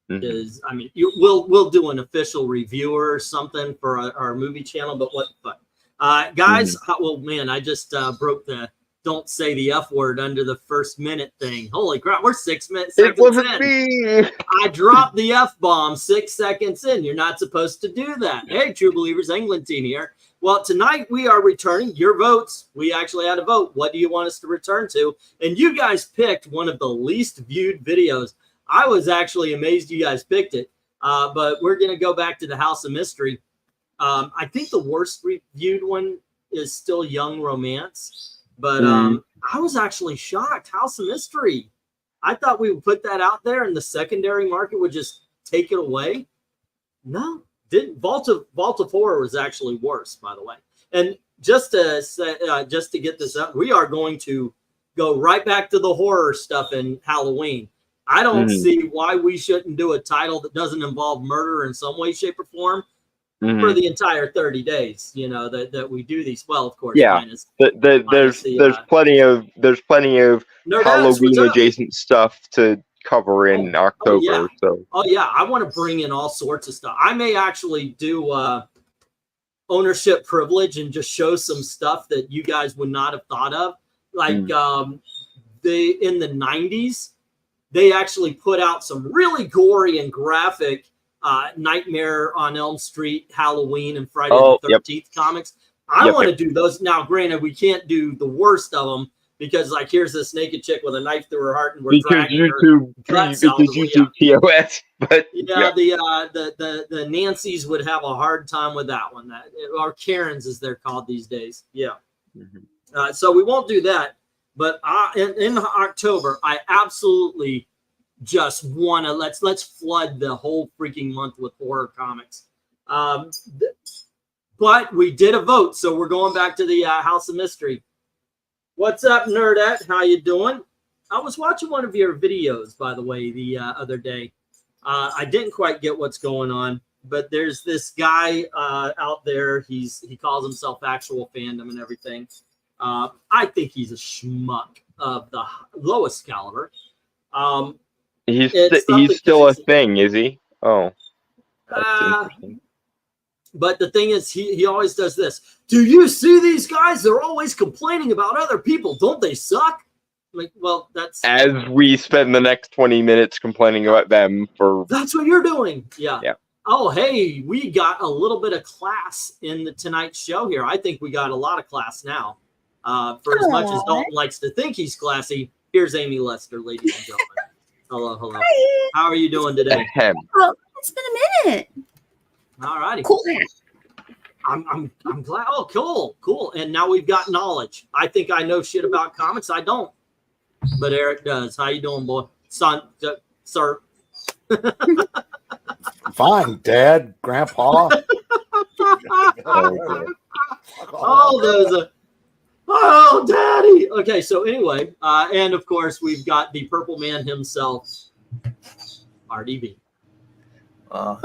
Because I mean, we'll do an official review or something for our movie channel. But what the fuck, guys? Well, man, I just broke the don't say the F word under the first minute thing. Holy crap, we're 6 minutes. It wasn't me. I dropped the F-bomb 6 seconds in. You're not supposed to do that. Hey, True Believers, Englandine here. Well, tonight we are returning your votes. We actually had a vote. What do you want us to return to? And you guys picked one of the least viewed videos. I was actually amazed you guys picked it. But we're going to go back to the House of Mystery. I think the worst reviewed one is still Young Romance. But I was actually shocked. House of Mystery. I thought we would put that out there and the secondary market would just take it away. No, didn't. Vault of Horror was actually worse, by the way. And just to say, just to get this up, we are going to go right back to the horror stuff in Halloween. I don't see why we shouldn't do a title that doesn't involve murder in some way, shape, or form. For the entire 30 days, you know, that we do these. Well, of course, yeah. There's plenty of Halloween adjacent stuff to cover in October. Oh yeah, I want to bring in all sorts of stuff. I may actually do ownership privilege and just show some stuff that you guys would not have thought of. Like in the 90s, they actually put out some really gory and graphic Nightmare on Elm Street, Halloween, and Friday the 13th comics. I want to do those. Now, granted, we can't do the worst of them because, like, here's this naked chick with a knife through her heart, and we're dragging her guts out. YouTube TOS, but the Nancys would have a hard time with that one. Or Karens, as they're called these days. Yeah. So we won't do that. But in October, I absolutely just want to let's flood the whole freaking month with horror comics. But we did a vote, so we're going back to the House of Mystery. What's up, Nerdette? How you doing? I was watching one of your videos, by the way, the other day. I didn't quite get what's going on, but there's this guy out there. He calls himself Actual Fandom and everything. I think he's a schmuck of the lowest caliber. He's still a thing, is he? Oh. But the thing is, he always does this. Do you see these guys? They're always complaining about other people. Don't they suck? Like, well, that's... As we spend the next 20 minutes complaining about them for... That's what you're doing. Yeah. Oh, hey, we got a little bit of class in the tonight's show here. I think we got a lot of class now. For as much as Dalton likes to think he's classy, here's Amy Lester, ladies and gentlemen. Hello. Hi. How are you doing today? Oh, it's been a minute. All righty. Cool. I'm glad. Oh, cool. And now we've got knowledge. I think I know shit about comics. I don't, but Eric does. How you doing, boy? Son, sir. Fine, Dad, Grandpa. Oh, Daddy. Okay, so anyway, and of course we've got the Purple Man himself, RDB. Hi,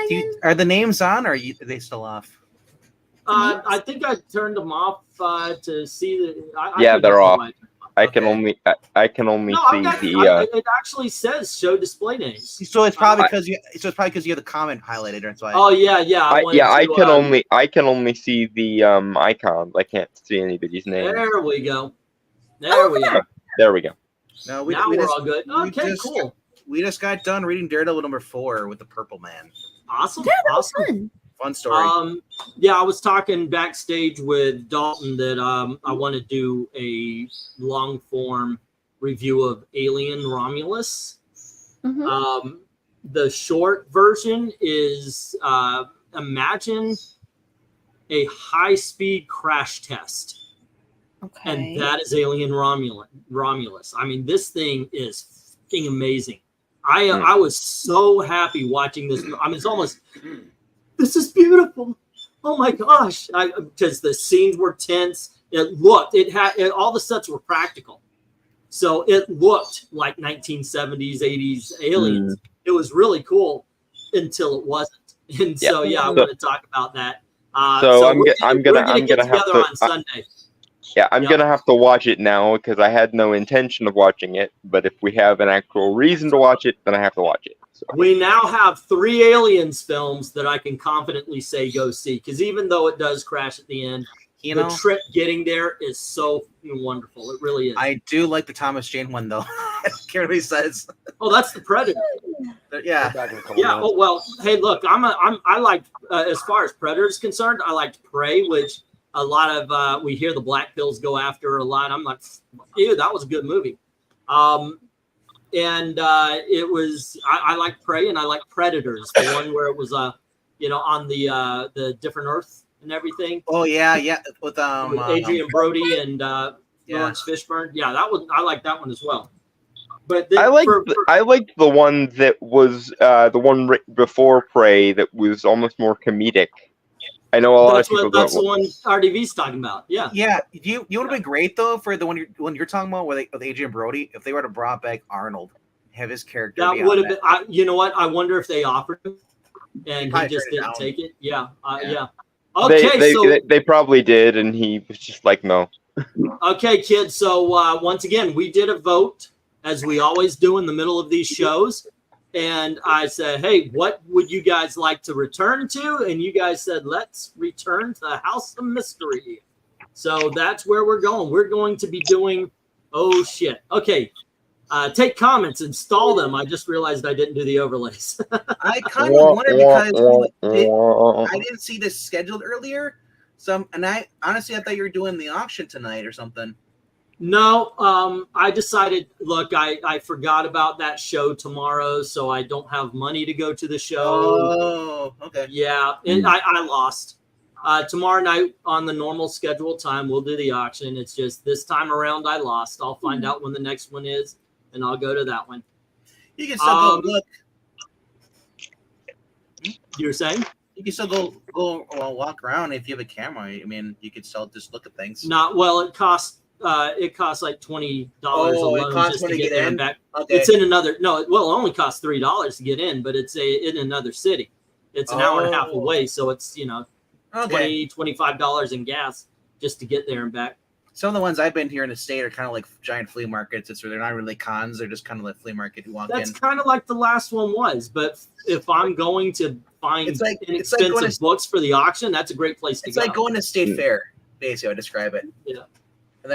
Dragon. Are the names on, or are they still off? I think I turned them off to see the. Yeah, they're off. I can only see the. It actually says show display names. So it's probably because you. So it's probably because you have the comment highlighted. That's why. Oh yeah. I can only see the icons. I can't see anybody's name. There we go. There we go. There we go. No, now we're all good. Okay, cool. We just got done reading Daredevil #4 with the Purple Man. Awesome. Yeah, that was fun. Fun story. Yeah, I was talking backstage with Dalton that I want to do a long form review of Alien Romulus. The short version is imagine a high speed crash test. Okay. And that is Alien Romulus. I mean, this thing is fucking amazing. I was so happy watching this. I mean, it's almost, this is beautiful. Oh my gosh. Because the scenes were tense. All the sets were practical. So it looked like 1970s, 80s aliens. It was really cool until it wasn't. And so, yeah, I'm going to talk about that. So I'm gonna have to on Sunday. Yeah, I'm gonna have to watch it now because I had no intention of watching it. But if we have an actual reason to watch it, then I have to watch it. We now have 3 Aliens films that I can confidently say go see, because even though it does crash at the end, You the know, trip getting there is so wonderful. It really is. I do like the Thomas Jane one though. I don't care what he says. Oh, that's the Predator. Yeah. Back in a couple Yeah. minutes. Oh well. Hey, look, I like as far as Predator is concerned, I liked Prey, which a lot of we hear the black pills go after a lot. I'm like, ew, that was a good movie. And it was I like Prey and I like Predators, the one where it was on the different Earth and everything. Oh yeah, with Adrian Brody and Lawrence Fishburne. Yeah, I like that one as well. But then I liked the one that was the one before Prey that was almost more comedic. I know a lot of people that's don't. the one RDV's talking about. Yeah. Yeah, you would have been great though for the one you're talking about with Adrian Brody if they were to brought back Arnold, have his character. That would have been. You know what? I wonder if they offered him and he just didn't take it. Yeah. Yeah. Okay, they probably did, and he was just like, no. Okay, kids. So once again, we did a vote, as we always do in the middle of these shows. And I said, hey, what would you guys like to return to? And you guys said, let's return to the House of Mystery. So that's where we're going. We're going to be doing, oh, shit. Okay. Take comments, install them. I just realized I didn't do the overlays. I kind of wondered because I didn't see this scheduled earlier. And I honestly, I thought you were doing the auction tonight or something. No, I decided, look, I forgot about that show tomorrow, so I don't have money to go to the show. Oh, okay. Yeah, and I lost. Tomorrow night on the normal scheduled time, we'll do the auction. It's just this time around I lost. I'll find out when the next one is, and I'll go to that one. You can still go look. You were saying? You can still go walk around if you have a camera. I mean, you could still just look at things. Not well. It costs like $20 alone just to get there and back. Okay. It's in another. No, it only costs $3 to get in, but it's in another city. It's an hour and a half away, so it's $20-$25 in gas just to get there and back. Some of the ones I've been here in the state are kind of like giant flea markets. They're not really cons. They're just kind of like flea market. You walk in. That's kind of like the last one was. But if I'm going to find inexpensive books for the auction, that's a great place to go. It's like going to state fair, basically. I would describe it. Yeah.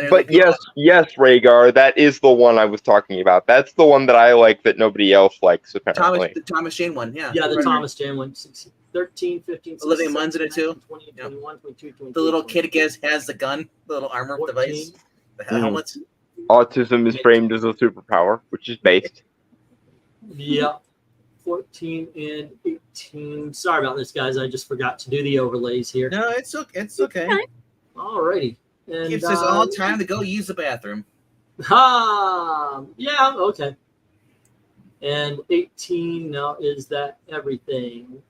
But yes, Rhaegar, that is the one I was talking about. That's the one that I like that nobody else likes, apparently. The Thomas Jane one, yeah. Yeah, the Thomas Jane one. 13, 15, 16, Olivia Munn's in it too. 20, 21, 22, 23, the little kid has the gun, the little armor 14, device, the helmets. Autism is framed as a superpower, which is based. Yeah. 14 and 18. Sorry about this, guys. I just forgot to do the overlays here. No, it's okay. All righty. And gives us all time to go use the bathroom. Yeah, okay. And 18 now, is that everything?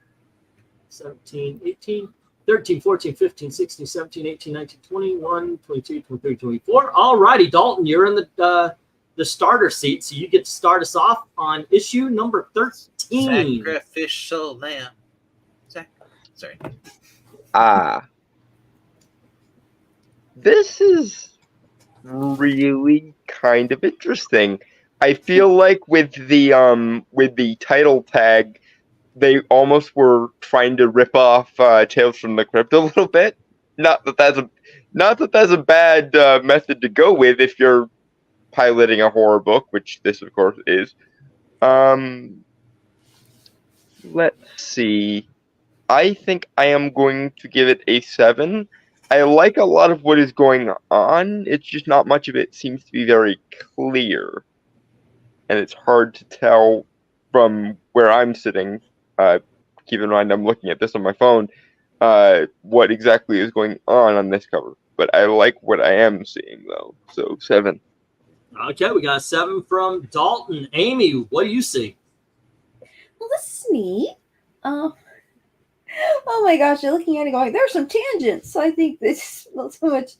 17, 18, 13, 14, 15, 16, 17, 18, 19, 21, 22, 23, 24. All righty, Dalton, you're in the starter seat, so you get to start us off on issue number 13. Sacrificial lamb. Sorry. This is really kind of interesting. I feel like with the title tag, they almost were trying to rip off Tales from the Crypt a little bit. Not that that's a bad method to go with if you're piloting a horror book, which this of course is. Let's see. I think I am going to give it a 7. I like a lot of what is going on. It's just not much of it seems to be very clear. And it's hard to tell from where I'm sitting. Keep in mind I'm looking at this on my phone. What exactly is going on this cover. But I like what I am seeing, though. So 7. Okay, we got a 7 from Dalton. Amy, what do you see? Well, this is neat. Oh my gosh, you're looking at it going, there's some tangents. So I think this not so much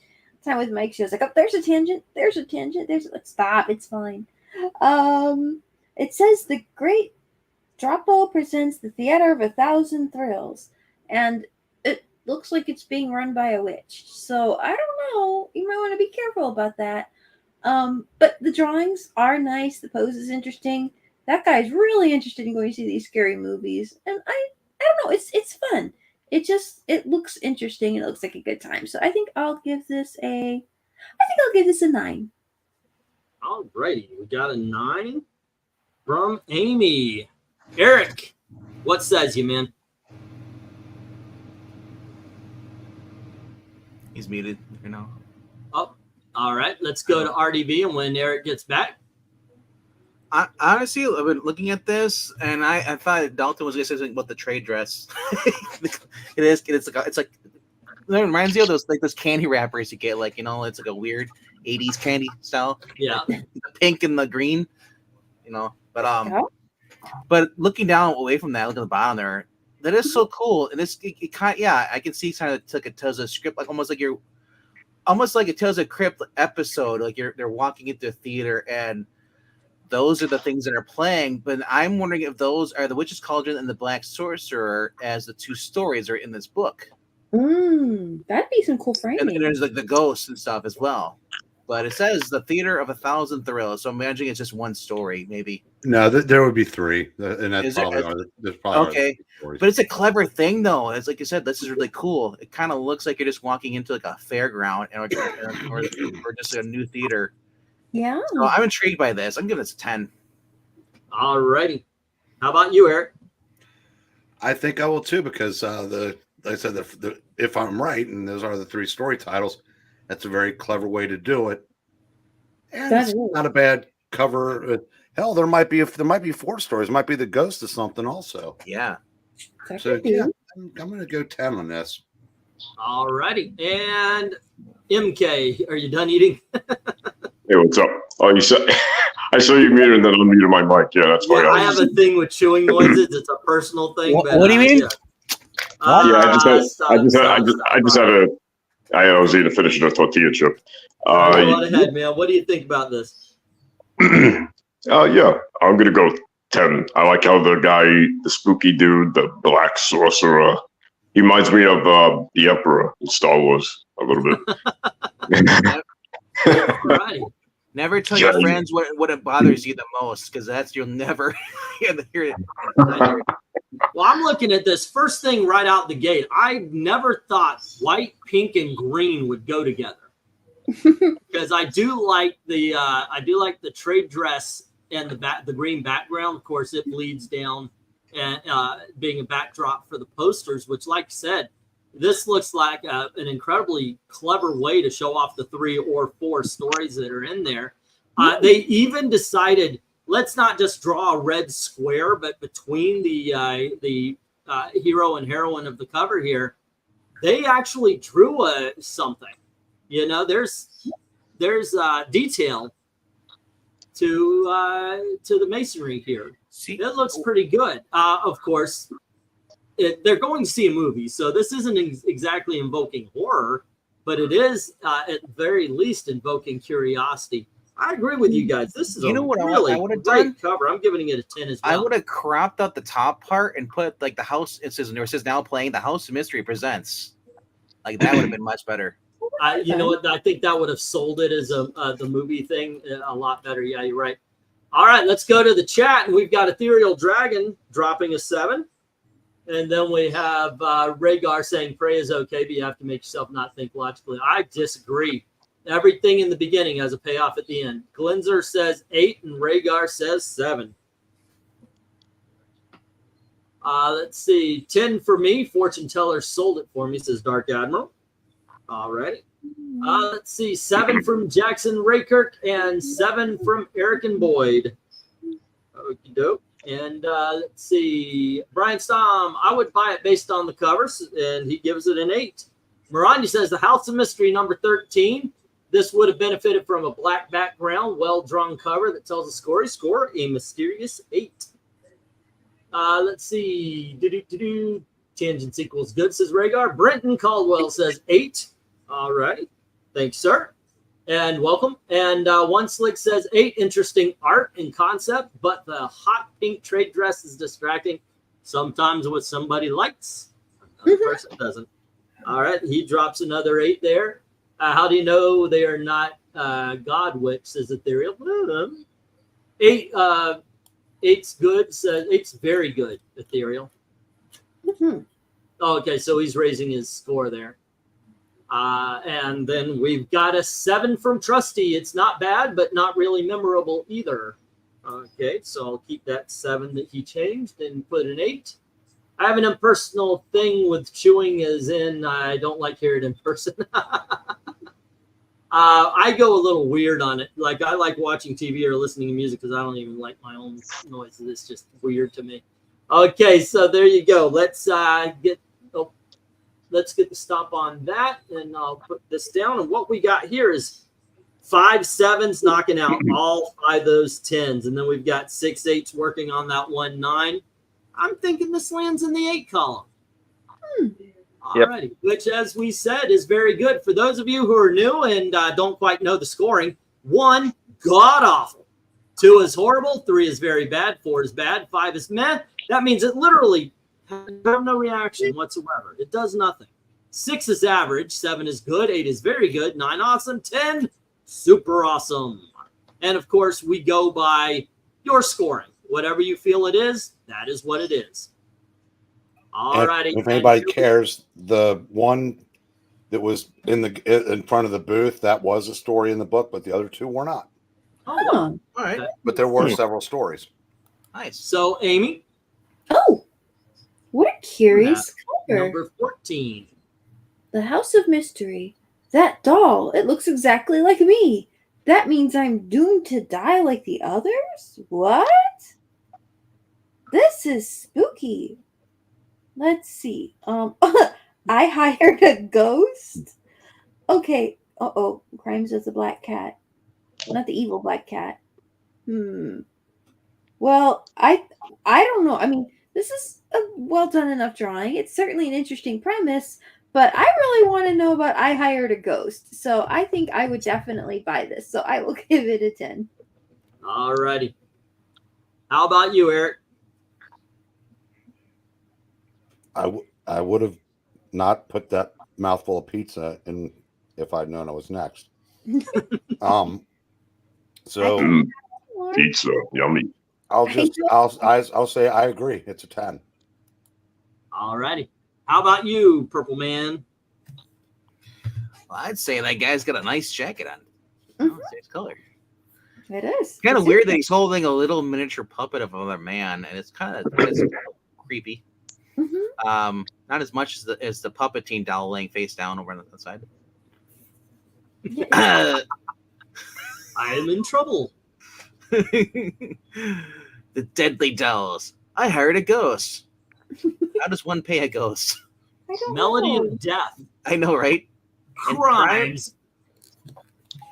time with Mike. She was like, oh, there's a tangent. Stop, it's fine. It says the Great Dropo presents the Theater of 1,000 Thrills. And it looks like it's being run by a witch. So I don't know. You might want to be careful about that. But the drawings are nice. The pose is interesting. that guy's really interested in going to see these scary movies, and I don't know, it's fun. It looks interesting and it looks like a good time. So I think I'll give this a 9. Alrighty, we got a 9 from Amy. Eric, what says you, man? He's muted, you know. Oh, all right. Let's go to RDB, and when Eric gets back. Honestly, I've been looking at this, and I thought Dalton was going to say something about the trade dress. It's like it reminds you of those candy wrappers you get, like, you know, it's like a weird 80s candy style. Yeah, the pink and the green, you know. But looking down away from that, look at the bottom there. That is so cool, and it kind of, yeah, I can see kind of took a Tales of script, like almost like a Tales of Crypt episode, like they're walking into a theater and those are the things that are playing. But I'm wondering if those are the Witch's Cauldron and the Black Sorcerer as the 2 stories are in this book. That'd be some cool framing. And there's like the ghosts and stuff as well. But it says the Theater of 1,000 Thrills, so I'm imagining it's just one story, maybe. No, there would be 3, and that's there's probably okay. But it's a clever thing, though. It's like you said, this is really cool. It kind of looks like you're just walking into like a fairground or just a new theater. Yeah. So I'm intrigued by this. I'm giving this a 10. All righty. How about you, Eric? I think I will too, because like I said, if I'm right, and those are the 3 story titles, that's a very clever way to do it. And it's not a bad cover. Hell, there might be 4 stories. It might be the ghost of something also. Yeah. So yeah, I'm going to go 10 on this. All righty. And MK, are you done eating? Hey, what's up? Oh, you said I saw you muted and then unmuted my mic. Yeah, that's fine. Yeah, I have a thing with chewing noises. It's a personal thing. What do you mean? I was eating a finish of a tortilla chip. Go on ahead, man. What do you think about this? Yeah, I'm gonna go 10. I like how the spooky dude, the Black Sorcerer, he reminds me of the Emperor in Star Wars a little bit. Right. Never tell your friends what it bothers you the most, because you'll never hear it. Well, I'm looking at this first thing right out the gate. I never thought white, pink, and green would go together, because I do like the trade dress and the green background. Of course, it bleeds down and being a backdrop for the posters, which, like I said, this looks like an incredibly clever way to show off the 3 or 4 stories that are in there. They even decided, let's not just draw a red square, but between the hero and heroine of the cover here, they actually drew something. You know, there's detail to the masonry here. It looks pretty good. Of course, they're going to see a movie, so this isn't exactly invoking horror, but it is at very least invoking curiosity. I agree with you guys. This is really great cover. I'm giving it a 10 as well. I would have cropped out the top part and put like the house. It says now playing the House of Mystery Presents. Like that would have been much better. You know what? I think that would have sold it as the movie thing a lot better. Yeah, you're right. All right, let's go to the chat, and we've got Ethereal Dragon dropping a 7. And then we have Rhaegar saying pray is okay, but you have to make yourself not think logically. I disagree. Everything in the beginning has a payoff at the end. Glenzer says 8 and Rhaegar says 7. Let's see. 10 for me. Fortune Teller sold it for me, says Dark Admiral. All right. Let's see. 7 from Jackson Raykirk and 7 from Eric and Boyd. Okie doke. And let's see, Brian Stom, I would buy it based on the covers, and he gives it an 8. Maranya says the House of Mystery number 13. This would have benefited from a black background, well-drawn cover that tells a story. Score a mysterious 8. Let's see, tangents equals good, says Rhaegar. Brenton Caldwell says 8. All right, thanks, sir. And welcome. And One Slick says 8. Interesting art and concept, but the hot pink trade dress is distracting. Sometimes what somebody likes, another person doesn't. All right, he drops another 8 there. How do you know they are not God Witch? Says Ethereal. 8. Eight's good. So eight's very good. Ethereal. Mhm. Oh, okay, so he's raising his score there. And then we've got a 7 from Trusty. It's not bad, but not really memorable either. Okay, so I'll keep that 7 that he changed and put an 8. I have an impersonal thing with chewing, as in I don't like hearing it in person. I go a little weird on it. Like, I like watching TV or listening to music because I don't even like my own noises. It's just weird to me. Okay, so there you go. Let's get the stop on that, and I'll put this down. And what we got here is 5 7s knocking out all 5 of those 10s, and then we've got 6 8s working on that 1 9. I'm thinking this lands in the 8 column. Alrighty, which, as we said, is very good. For those of you who are new and don't quite know the scoring, 1, god awful. 2 is horrible. 3 is very bad. 4 is bad. 5 is meh. That means it literally has no reaction whatsoever. It does nothing. 6 is average. 7 is good. 8 is very good. 9 awesome. 10 super awesome. And of course, we go by your scoring. Whatever you feel it is, that is what it is. All righty. If anybody cares, the one that was in front of the booth, that was a story in the book, but the other 2 were not. Oh, All right. okay. But there were several stories. Nice. So, Amy, Oh, what a curious cover. number 14. The House of Mystery. That doll, it looks exactly like me. That means I'm doomed to die like the others? What? This is spooky. Let's see. I hired a ghost. Okay. Uh-oh. Crimes of the Black Cat. Not the evil black cat. Well, I don't know. I mean, this is a well done enough drawing. It's certainly an interesting premise, but I really want to know about I hired a ghost. So I think I would definitely buy this. So I will give it a 10. All righty. How about you, Eric? I would have not put that mouthful of pizza in if I'd known I was next. So Pizza, yummy. I'll say I agree. It's a 10. All righty. How about you, Purple Man? Well, I'd say that guy's got a nice jacket on. Oh, it's his color. It is. Kind of weird that he's holding a little miniature puppet of another man, and it's kind of creepy. Mm-hmm. Not as much as the puppetine doll laying face down over on the side. I am in trouble. The deadly dolls. I hired a ghost. How does one pay a ghost? I don't Melody know. of Death. I know, right? And Crimes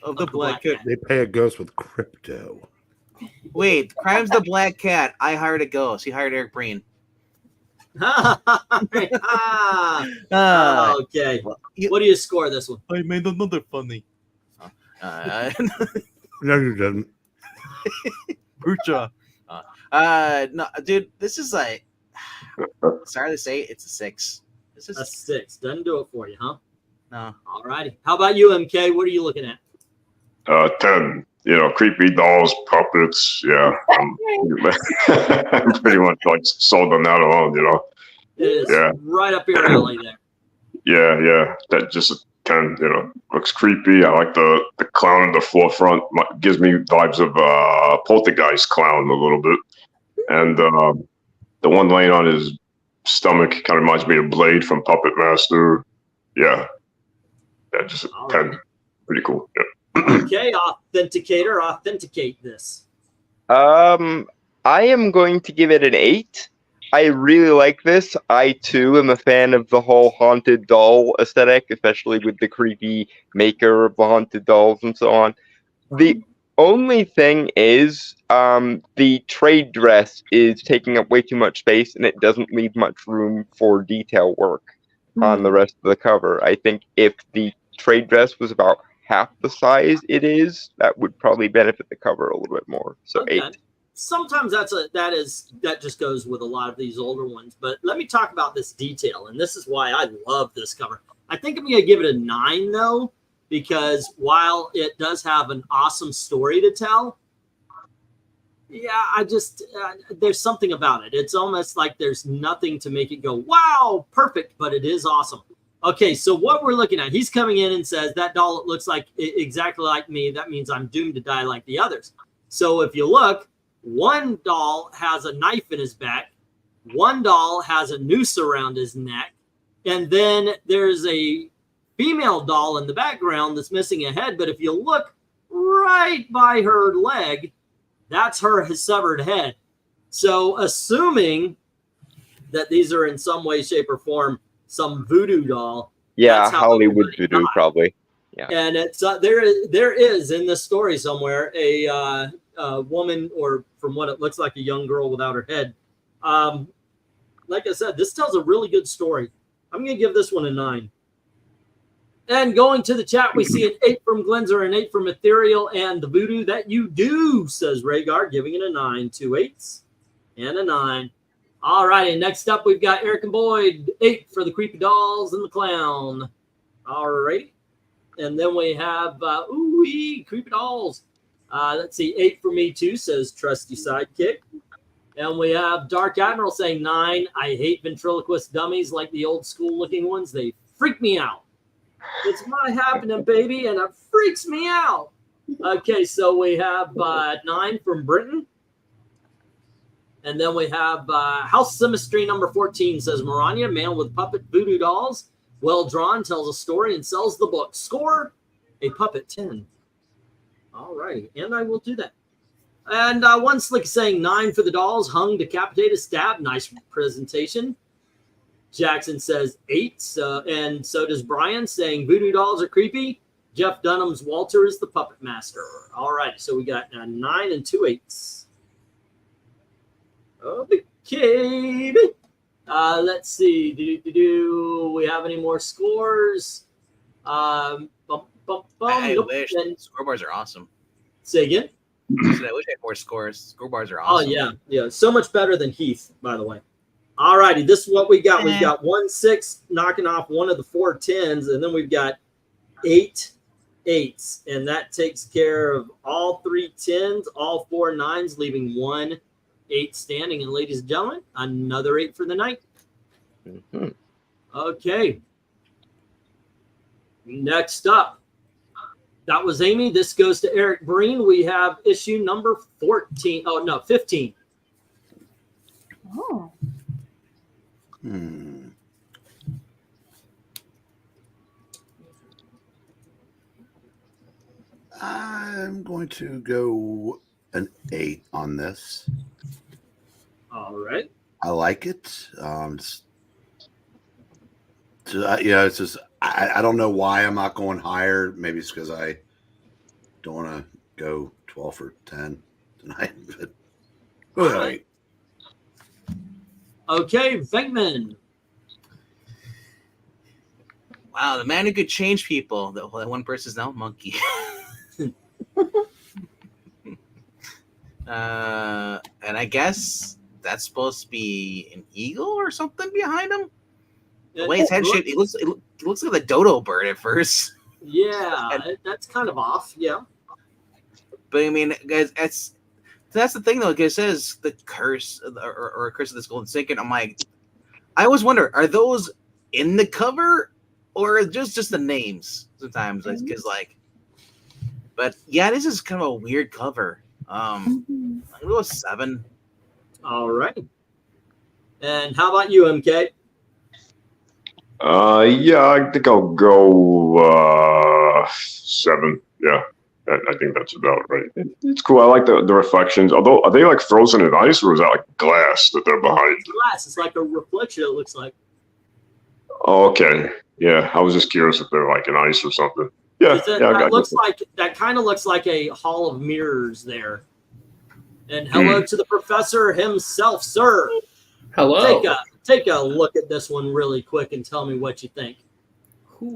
of the Black Cat. They pay a ghost with crypto. Wait, Crimes of the Black Cat. I hired a ghost. He hired Eric Breen. Okay. What do you score this one? I made another funny. No, you didn't. No, dude, this is like, sorry to say, it's a 6. This is A 6. Doesn't do it for you, huh? no. All righty. How about you, MK? What are you looking at? 10. You know, creepy dolls, puppets. Yeah, I'm pretty much like sold on that alone. You know. It is Yeah. right up your alley there. Yeah. That just a 10. You know, looks creepy. I like the clown in the forefront. Gives me vibes of Poltergeist clown a little bit, and the one laying on his stomach kind of reminds me of Blade from Puppet Master. Yeah, just a 10. Pretty cool. Yeah. Okay, Authenticator, authenticate this. I am going to give it an 8. I really like this. I too am a fan of the whole haunted doll aesthetic, especially with the creepy maker of the haunted dolls and so on. The only thing is, the trade dress is taking up way too much space, and it doesn't leave much room for detail work on the rest of the cover. I think if the trade dress was about half the size it is, that would probably benefit the cover a little bit more. So Okay. 8. Sometimes that just goes with a lot of these older ones. But let me talk about this detail, and this is why I love this cover. I think I'm going to give it a 9 though, because while it does have an awesome story to tell, Yeah, I just there's something about it. It's almost like there's nothing to make it go, wow, perfect, but it is awesome. Okay, so what we're looking at, he's coming in and says, that doll looks like exactly like me. That means I'm doomed to die like the others. So if you look, one doll has a knife in his back. One doll has a noose around his neck. And then there's a female doll in the background that's missing a head. But if you look right by her leg, that's her severed head. So assuming that these are in some way, shape, or form some voodoo doll. Yeah, Hollywood voodoo, probably. Yeah. And it's there is in this story somewhere a woman, or from what it looks like, a young girl without her head. Like I said, this tells a really good story. I'm going to give this one a 9. And going to the chat, we see an 8 from Glenzer, an 8 from Ethereal, and the voodoo that you do, says Rhaegar, giving it a 9. 2 8s and a 9. All righty, next up, we've got Eric and Boyd, 8 for the creepy dolls and the clown. All righty. And then we have, ooh-wee, creepy dolls. Let's see, 8 for me too, says Trusty Sidekick. And we have Dark Admiral saying 9. I hate ventriloquist dummies like the old school looking ones. They freak me out. It's my happening, baby, and it freaks me out. Okay, so we have 9 from Britain. And then we have House Symmetry number 14, says Maranya, man with puppet voodoo dolls. Well drawn, tells a story, and sells the book. Score a puppet 10. All right, and I will do that. And one slick saying 9 for the dolls, hung, decapitated, stabbed. Nice presentation. Jackson says 8, and so does Brian, saying voodoo dolls are creepy. Jeff Dunham's Walter is the puppet master. All right, so we got 9 and 2 8s. Okay. Let's see. Do we have any more scores? I wish. Scoreboards are awesome. Say again? I wish I had more scores. Scoreboards are awesome. Oh, yeah. So much better than Heath, by the way. All righty, this is what we got. We've got 1 6 knocking off one of the 4 10s, and then we've got 8 8s, and that takes care of all 3 10s, all 4 9s, leaving 1 8 standing. And ladies and gentlemen, another 8 for the night. Mm-hmm. Okay. Next up, that was Amy. This goes to Eric Breen. We have issue number 14. Oh, no, 15. Oh. I'm going to go an 8 on this. All right. I like it. It's just I don't know why I'm not going higher. Maybe it's because I don't want to go 12 or 10 tonight. But all right. Okay, Venkman. Wow, the man who could change people. That one person is now a monkey. And I guess that's supposed to be an eagle or something behind him. The way his head shaped, it looks like a dodo bird at first. Yeah, that's kind of off. Yeah, but I mean, guys, that's the thing though. Because it says the curse or curse of this golden snake, and I'm like, I always wonder, are those in the cover or just the names sometimes? Because but yeah, this is kind of a weird cover. I'm gonna go 7. All right. And how about you, MK? Yeah, I think I'll go 7. Yeah, I think that's about right. It's cool. I like the reflections. Although, are they like frozen in ice, or is that like glass that they're behind? It's glass. It's like a reflection. It looks like. Oh, okay. Yeah, I was just curious if they're like in ice or something. Yeah, that kind of looks like a hall of mirrors there. And hello to the professor himself, sir. Hello. Take a look at this one really quick and tell me what you think. Who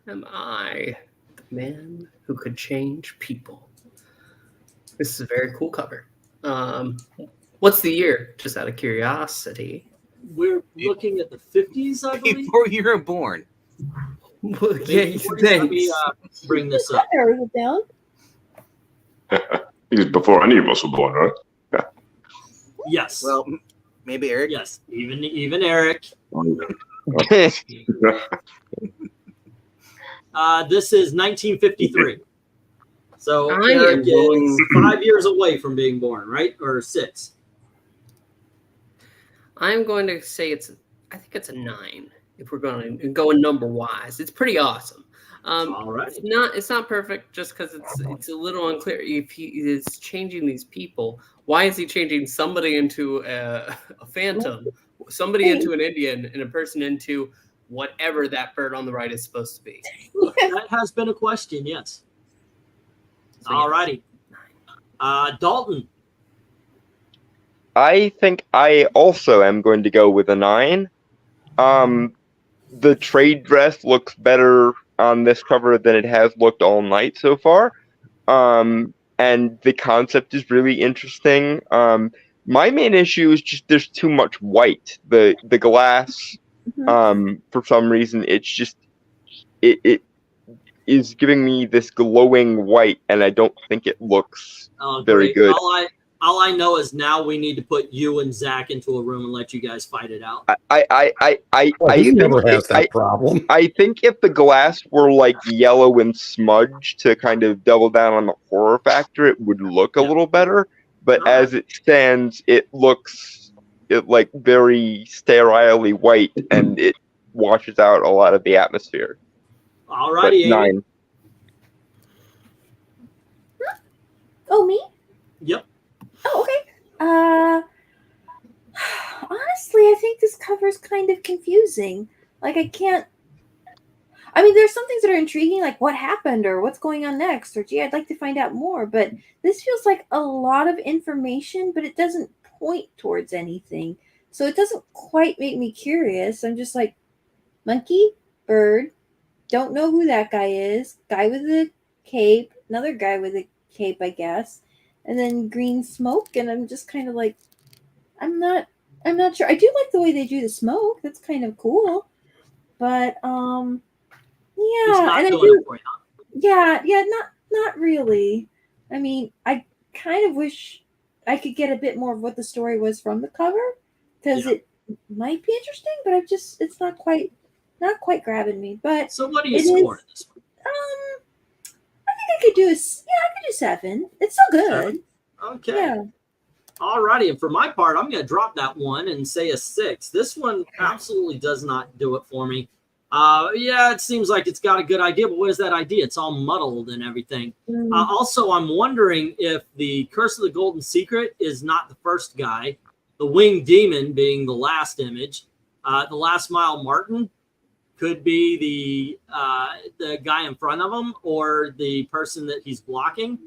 am I? The man who could change people. This is a very cool cover. What's the year? Just out of curiosity. We're looking at the 50s, I believe. Before you were born. Yeah, let me bring this up. I narrowed it down. It was before any of us were born, right? Yes. Well, maybe Eric. Yes. Even Eric. This is 1953. So I Eric am going- is 5 years away from being born, right? Or 6? I'm going to say I think it's a 9 if we're going to go number wise. It's pretty awesome. All right. It's not perfect just because it's a little unclear if he is changing these people. Why is he changing somebody into a phantom, somebody into an Indian, and a person into whatever that bird on the right is supposed to be? That has been a question, yes. So, All righty. Dalton. I think I also am going to go with a 9. The trade dress looks better on this cover than it has looked all night so far. And the concept is really interesting. My main issue is just there's too much white. The glass, for some reason, it's just it is giving me this glowing white, and I don't think it looks very good. All I know is now we need to put you and Zach into a room and let you guys fight it out. He never has that problem. I think if the glass were like yellow and smudged to kind of double down on the horror factor, it would look a little better. But as it stands, it looks like very sterilely white, and it washes out a lot of the atmosphere. All righty, 9. Oh, me? Yep. Oh, okay. Honestly, I think this cover is kind of confusing. Like, I mean, there's some things that are intriguing, like what happened or what's going on next, or gee, I'd like to find out more. But this feels like a lot of information, but it doesn't point towards anything. So it doesn't quite make me curious. I'm just like, monkey, bird, don't know who that guy is, guy with a cape, another guy with a cape, I guess. And then green smoke, and I'm just kind of like, I'm not sure. I do like the way they do the smoke. That's kind of cool. But yeah, and I do. Yeah, not really. I mean, I kind of wish I could get a bit more of what the story was from the cover, because it might be interesting, but it's not quite grabbing me. But so what do you score this one? I could do 7. It's still good. 7? Okay. Yeah. All righty. And for my part, I'm going to drop that one and say a 6. This one absolutely does not do it for me. Yeah, it seems like it's got a good idea, but what is that idea? It's all muddled and everything. Also, I'm wondering if the Curse of the Golden Secret is not the first guy, the Winged Demon being the last image. The Last Mile Martin could be the guy in front of him or the person that he's blocking.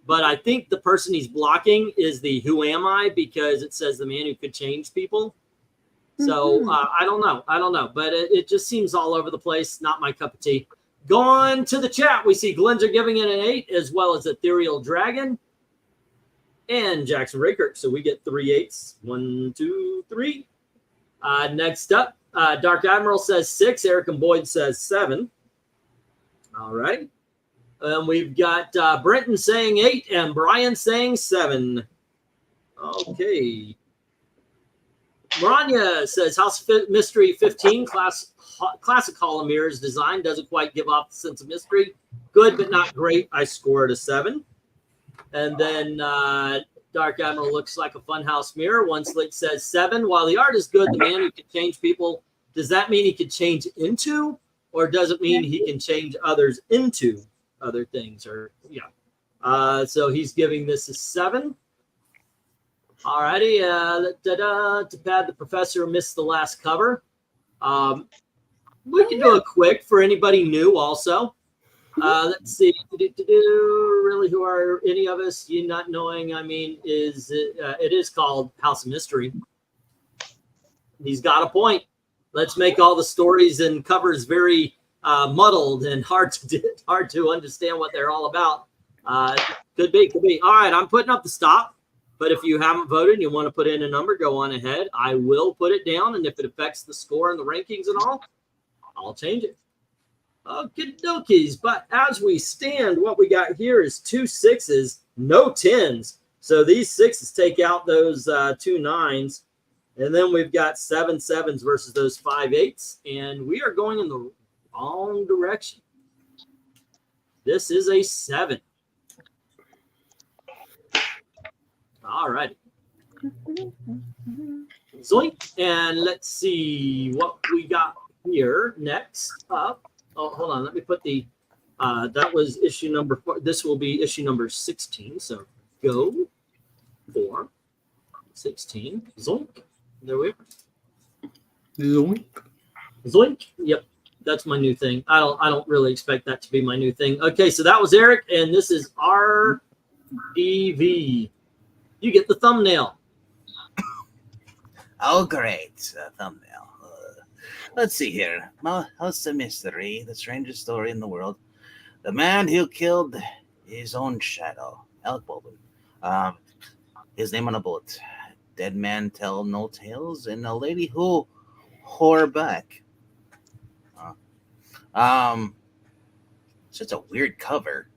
But I think the person he's blocking is the Who Am I, because it says the man who could change people. So I don't know. But it just seems all over the place. Not my cup of tea. Going to the chat, we see Glenzer giving it an 8, as well as Ethereal Dragon and Jackson Raykirk. So we get 3 8s. 1, 2, 3. Next up, Dark Admiral says 6. Eric and Boyd says 7. All right. And we've got Brenton saying 8 and Brian saying 7. Okay. Maranya says House Mystery 15, classic Hall of Mirrors design. Doesn't quite give off the sense of mystery. Good, but not great. I scored a 7. And then Dark Admiral looks like a funhouse mirror. One Slick says 7. While the art is good, the man who can change people, does that mean he could change into, or does it mean he can change others into other things? Or so he's giving this a 7. All righty. Too bad the professor missed the last cover. We can do a quick for anybody new also. Let's see. Really, who are any of us? You not knowing, I mean, it is called House of Mystery. He's got a point. Let's make all the stories and covers very muddled and hard to understand what they're all about. Could be. All right, I'm putting up the stop. But if you haven't voted and you want to put in a number, go on ahead. I will put it down, and if it affects the score and the rankings and all, I'll change it. Okie dokies. But as we stand, what we got here is 2 6s, no 10s. So these 6s take out those 2 9s. And then we've got 7 7s versus those 5 8s. And we are going in the wrong direction. This is a 7. All right. Zoink. And let's see what we got here next up. Oh, hold on. Let me put the, that was issue number 4. This will be issue number 16. So go 4, 16. Zoink. There we are. Zoink. Zoink. Yep. That's my new thing. I don't really expect that to be my new thing. Okay, so that was Eric, and this is RDV. You get the thumbnail. Oh, great. Thumbnail. Let's see here. How's the mystery? The strangest story in the world. The man who killed his own shadow. Alec Baldwin. His name on a bullet. Dead man tell no tales, and a lady who whore back. Such a weird cover.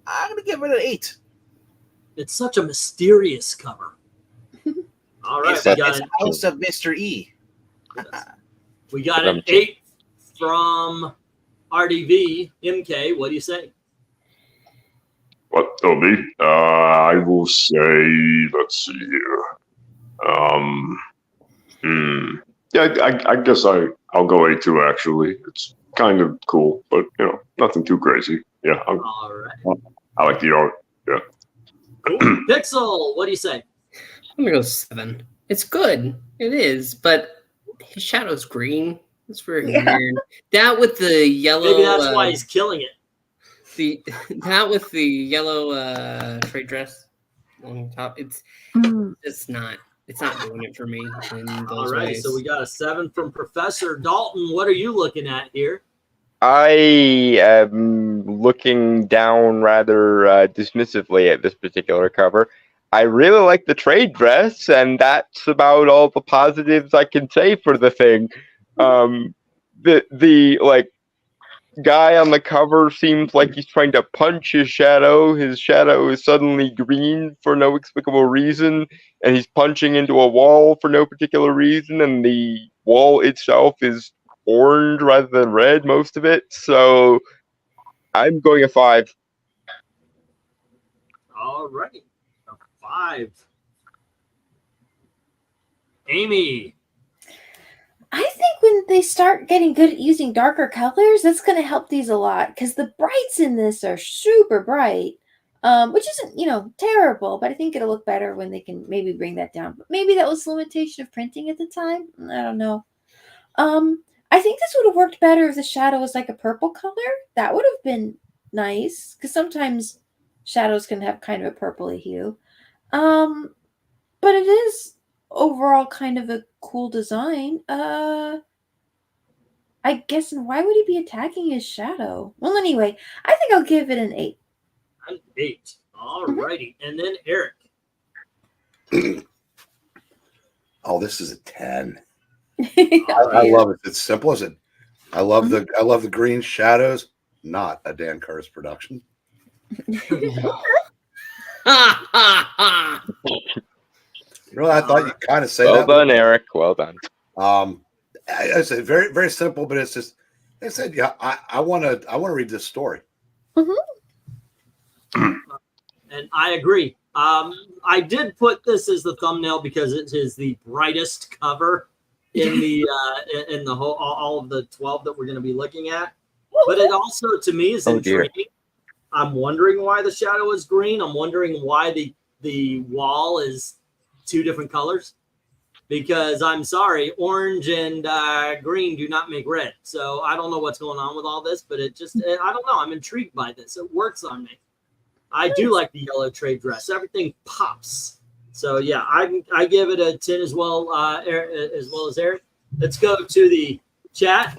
I'm gonna give it an 8. It's such a mysterious cover. All right, It's House of Mr. E. We got an 8 from RDV. MK, what do you say? What, Toby? I will say, let's see here. Yeah, I guess I'll go A2 actually. It's kind of cool, but you know, nothing too crazy. Yeah, All right. I like the art. Yeah. Cool. Pixel, what do you say? I'm gonna go 7. It's good. It is, but his shadow's green. It's very weird. That with the yellow. Maybe that's why he's killing it. That with the yellow trade dress on top. It's not doing it for me. All right, so we got a 7 from Professor Dalton. What are you looking at here? I am looking down rather dismissively at this particular cover. I really like the trade dress, and that's about all the positives I can say for the thing. The like guy on the cover seems like he's trying to punch his shadow. His shadow is suddenly green for no explicable reason, and he's punching into a wall for no particular reason, and the wall itself is orange rather than red, most of it. So I'm going a 5. All right, a 5. Amy. I think when they start getting good at using darker colors, that's going to help these a lot, because the brights in this are super bright, which isn't, terrible, but I think it'll look better when they can maybe bring that down. But maybe that was the limitation of printing at the time. I don't know. I think this would have worked better if the shadow was like a purple color. That would have been nice, because sometimes shadows can have kind of a purpley hue. But it is overall kind of a cool design. I guess, and why would he be attacking his shadow? Well, anyway, I think I'll give it an 8. An 8. All righty. And then Eric. Oh, this is a 10. I love it. It's simple as it. I love the green shadows. Not a Dan Curtis production. Really, I thought you kind of say that. Well done, Eric. Well done. I said very, very simple, but it's just. I said, yeah, I want to read this story. And I agree. I did put this as the thumbnail because it is the brightest cover in the whole all of the 12 that we're going to be looking at. But it also, to me, is intriguing. I'm wondering why the shadow is green. I'm wondering why the wall is 2 different colors, because I'm sorry, orange and green do not make red. So I don't know what's going on with all this, but I don't know. I'm intrigued by this. It works on me. I do like the yellow trade dress. Everything pops. So yeah, I give it a 10 as well as Eric. Let's go to the chat.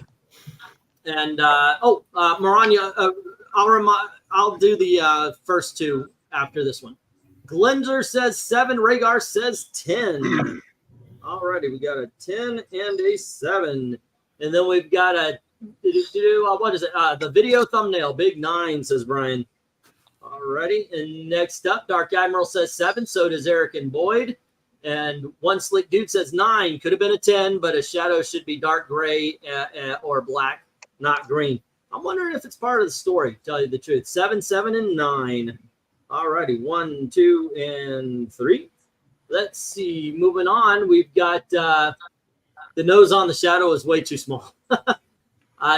And Maranya, I'll do the first 2 after this one. Glenzer says 7. Rhaegar says 10. Alrighty, we got a 10 and a 7. And then we've got a what is it? The video thumbnail, big 9, says Brian. Alrighty, and next up, Dark Admiral says 7. So does Eric and Boyd. And One Slick Dude says 9. Could have been a 10, but a shadow should be dark gray or black, not green. I'm wondering if it's part of the story, to tell you the truth. 7, 7, and 9. Alrighty, 1, 2, and 3. Let's see. Moving on, we've got the nose on the shadow is way too small.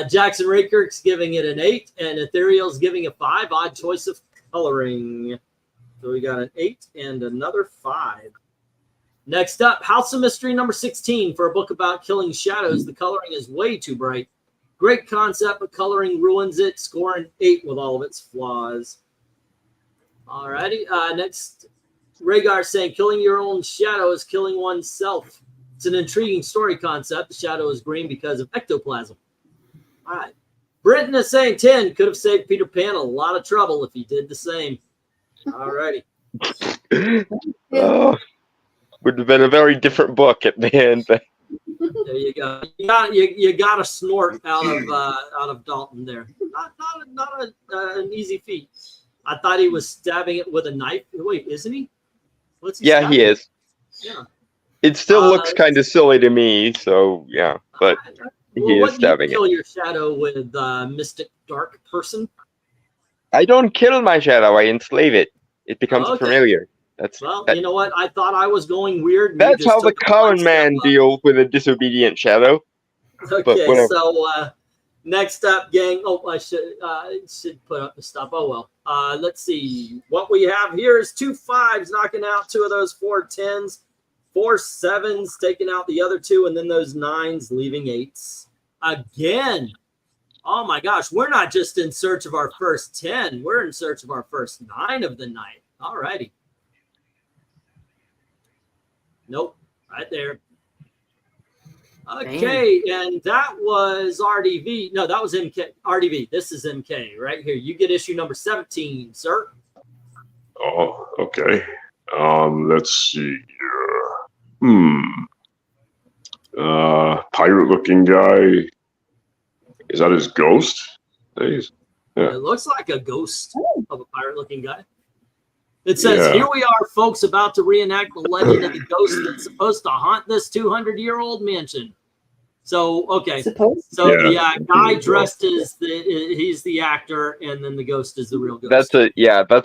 Jackson Rakirk's giving it an 8, and Ethereal's giving a 5. Odd choice of coloring. So we got an 8 and another 5. Next up, House of Mystery number 16 for a book about killing shadows. The coloring is way too bright. Great concept, but coloring ruins it. Score an 8 with all of its flaws. Alrighty. Next, Rhaegar saying killing your own shadow is killing oneself. It's an intriguing story concept. The shadow is green because of ectoplasm. All right. Britton is saying 10 could have saved Peter Pan a lot of trouble if he did the same. Alrighty. Would have been a very different book at the end. There you go. You got a snort out of Dalton there. Not an easy feat. I thought he was stabbing it with a knife. Wait, isn't he? What's he Yeah, he is. Yeah. It still looks kind of silly to me, so yeah, but he is stabbing it. Kill your shadow with mystic dark person. I don't kill my shadow. I enslave it. It becomes familiar. You know what? I thought I was going weird. That's how the common man deals with a disobedient shadow. Okay, so next up, gang. Oh, I should put up the stuff. Oh well. Let's see. What we have here is 2 5s knocking out 2 of those 4 10s, 4 7s taking out the other 2, and then those 9s leaving 8s. Again. Oh my gosh, we're not just in search of our first 10. We're in search of our first 9 of the night. All righty. Nope, right there. Okay, and that was RDV. No, that was MK. RDV. This is MK right here. You get issue number 17, sir. Oh, okay. Let's see here. Pirate-looking guy. Is that his ghost? Yeah. It looks like a ghost of a pirate-looking guy. It says, here we are, folks, about to reenact the legend of the ghost that's supposed to haunt this 200-year-old mansion. So, okay. The guy dressed as he's the actor, and then the ghost is the real ghost. That's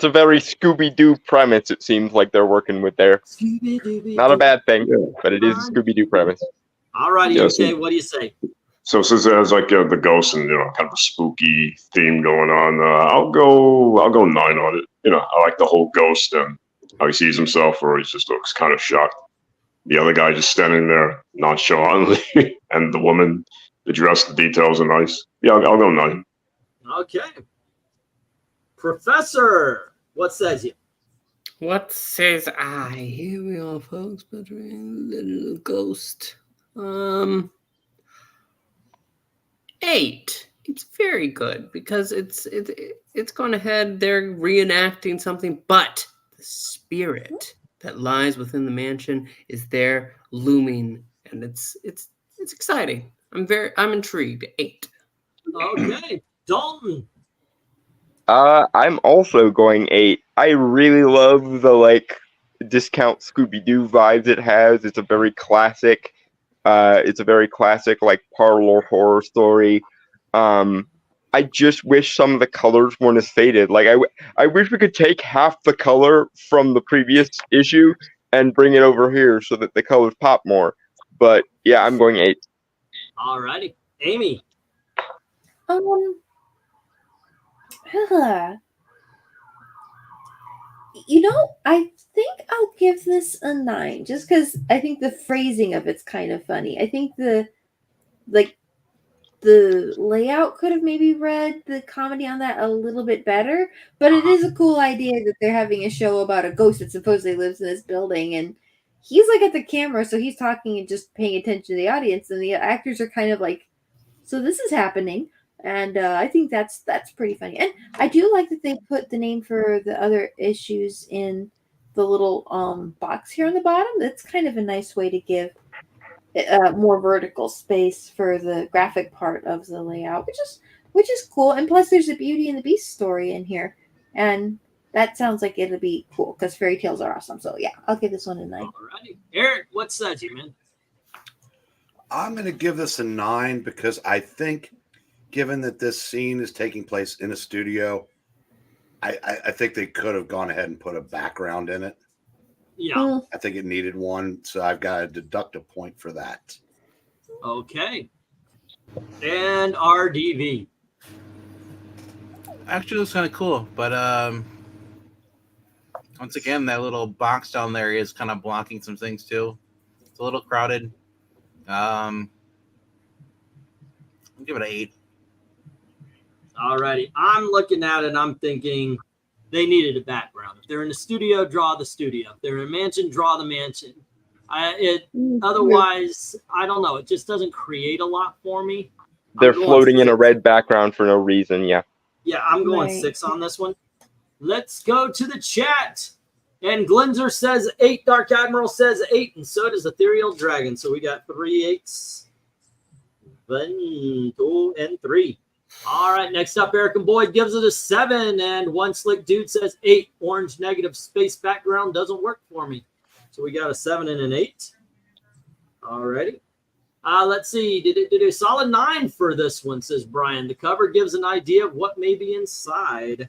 a very Scooby-Doo premise, it seems like they're working with there. Not a bad thing, but it is a Scooby-Doo premise. All righty, okay, what do you say? So since it has like the ghost and kind of a spooky theme going on, I'll go 9 on it. I like the whole ghost and how he sees himself, or he just looks kind of shocked. The other guy just standing there nonchalantly, and the woman, the dress, the details are nice. Yeah, I'll go 9. Okay, Professor, what says you? What says I? Here we are, folks. Between little ghost. 8. It's very good because it's gone ahead. They're reenacting something, but the spirit that lies within the mansion is there, looming, and it's exciting. I'm intrigued. 8. Okay, Dalton. I'm also going 8. I really love the discount Scooby-Doo vibes it has. It's a very classic. Parlor horror story. I just wish some of the colors weren't as faded. I wish we could take half the color from the previous issue and bring it over here so that the colors pop more. But yeah, I'm going 8. All righty, Amy. I think I'll give this a 9 just because I think the phrasing of it's kind of funny. I think the layout could have maybe read the comedy on that a little bit better, but it is a cool idea that they're having a show about a ghost that supposedly lives in this building, and he's at the camera, so he's talking and just paying attention to the audience, and the actors are kind of so this is happening. And I think that's pretty funny. And I do like that they put the name for the other issues in the little box here on the bottom. That's kind of a nice way to give more vertical space for the graphic part of the layout, which is cool. And plus, there's a Beauty and the Beast story in here, and That sounds like it'll be cool because fairy tales are awesome. So yeah, I'll give this one a 9. Alrighty. Eric, what says you, man? I'm going to give this a 9 because I think, given that this scene is taking place in a studio, I think they could have gone ahead and put a background in it. Yeah. I think it needed one, so I've got to deduct a point for that. Okay. And RDV. Actually, it looks kind of cool, but once again, that little box down there is kind of blocking some things too. It's a little crowded. I'll give it an 8. Alrighty. I'm looking at it and I'm thinking they needed a background. If they're in a studio, draw the studio. If they're in a mansion, draw the mansion. Otherwise, I don't know. It just doesn't create a lot for me. They're floating in a red background for no reason. Yeah. Yeah, I'm going 6 on this one. Let's go to the chat. And Glenzer says 8. Dark Admiral says 8. And so does Ethereal Dragon. So we got 3 8s. 1, 2, and 3. All right, next up, Eric and Boyd gives it a 7. And One Slick Dude says 8. Orange negative space background doesn't work for me. So we got a 7 and an 8. All righty. Let's see. Solid 9 for this one, says Brian. The cover gives an idea of what may be inside.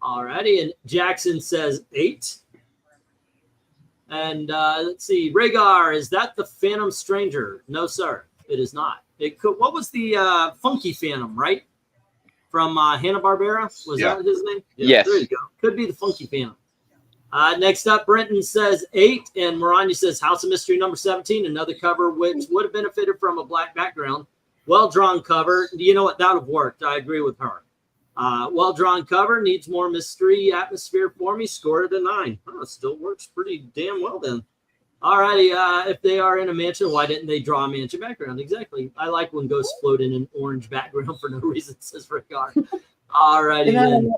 All righty. And Jackson says 8. And let's see. Rhaegar, is that the Phantom Stranger? No, sir. It is not. It could. What was the Funky Phantom, right? From Hanna-Barbera? Was that his name? Yeah, yes. There you go. Could be the Funky Phantom. Next up, Brenton says 8, and Maranya says House of Mystery number 17, another cover which would have benefited from a black background. Well-drawn cover. You know what? That would have worked. I agree with her. Well-drawn cover. Needs more mystery atmosphere for me. Scored it a 9. Oh, it still works pretty damn well then. All righty. If they are in a mansion, why didn't they draw a mansion background? Exactly. I like when ghosts float in an orange background for no reason, says Rickard. All righty then.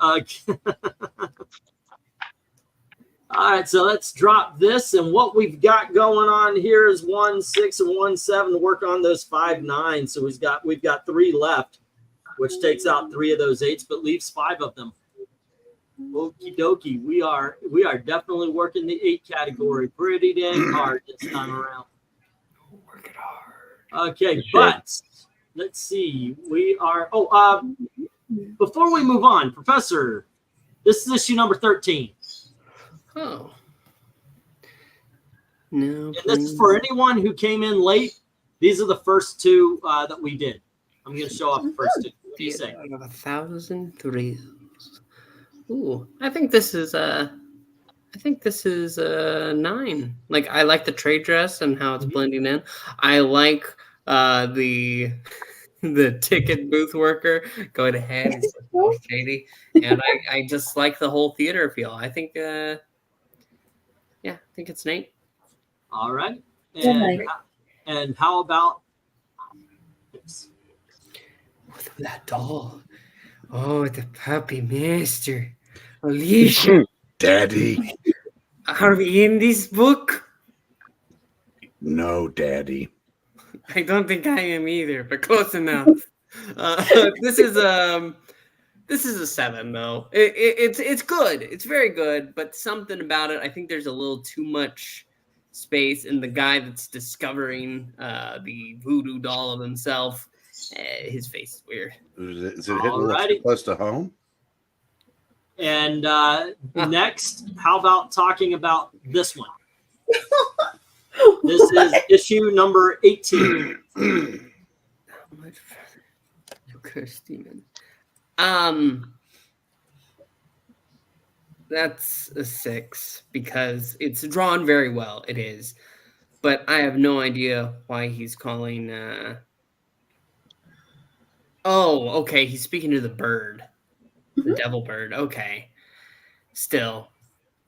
Okay. All right, so let's drop this. And what we've got going on here is 1 6 and 1 7 to work on those 5 9. So we've got 3 left, which takes out 3 of those 8s, but leaves 5 of them. Okie dokie. We are definitely working the 8 category pretty dang hard this time around. Work it hard. Okay, but let's see. We are before we move on, Professor, this is issue number 13. Oh. No. And this is for anyone who came in late. These are the first 2 that we did. I'm going to show off the first 2. What do you say? Out of 1,000 threes. Ooh, I think this is a 9. Like, I like the trade dress and how it's blending in. I like the ticket booth worker going ahead and shady, and I just like the whole theater feel. I think I think it's Nate. All right. And how about this? With that doll. Oh, the puppy master. Alicia. Daddy. Are we in this book? No, Daddy. I don't think I am either, but close enough. This is a 7 though. It's good. It's very good, but something about it, I think there's a little too much space, and the guy that's discovering the voodoo doll of himself, his face is weird. Is it hitting close to home? And next, how about talking about this one? This is issue number 18. How much further? Curse demon. That's a 6 because it's drawn very well. It is, but I have no idea why he's calling. Oh, okay. He's speaking to the bird, the devil bird. Okay, still,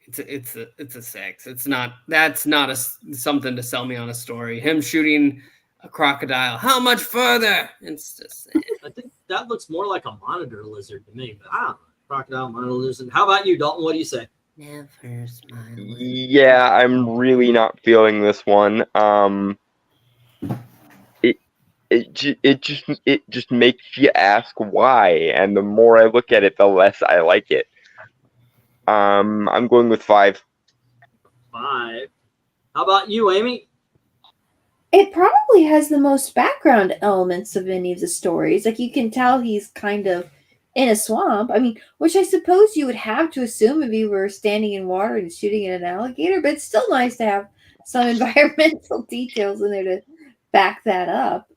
it's a 6. It's not. That's not something to sell me on a story. Him shooting a crocodile. How much further? It's just. I think that looks more like a monitor lizard to me, but I don't know. Crocodile, monitor lizard. How about you, Dalton? What do you say? Never smile. Yeah, I'm really not feeling this one. it just makes you ask why, and the more I look at it, the less I like it. I'm going with 5. 5. How about you, Amy? It probably has the most background elements of any of the stories. Like, you can tell he's kind of in a swamp. I mean, which I suppose you would have to assume if you were standing in water and shooting at an alligator, but it's still nice to have some environmental details in there to back that up.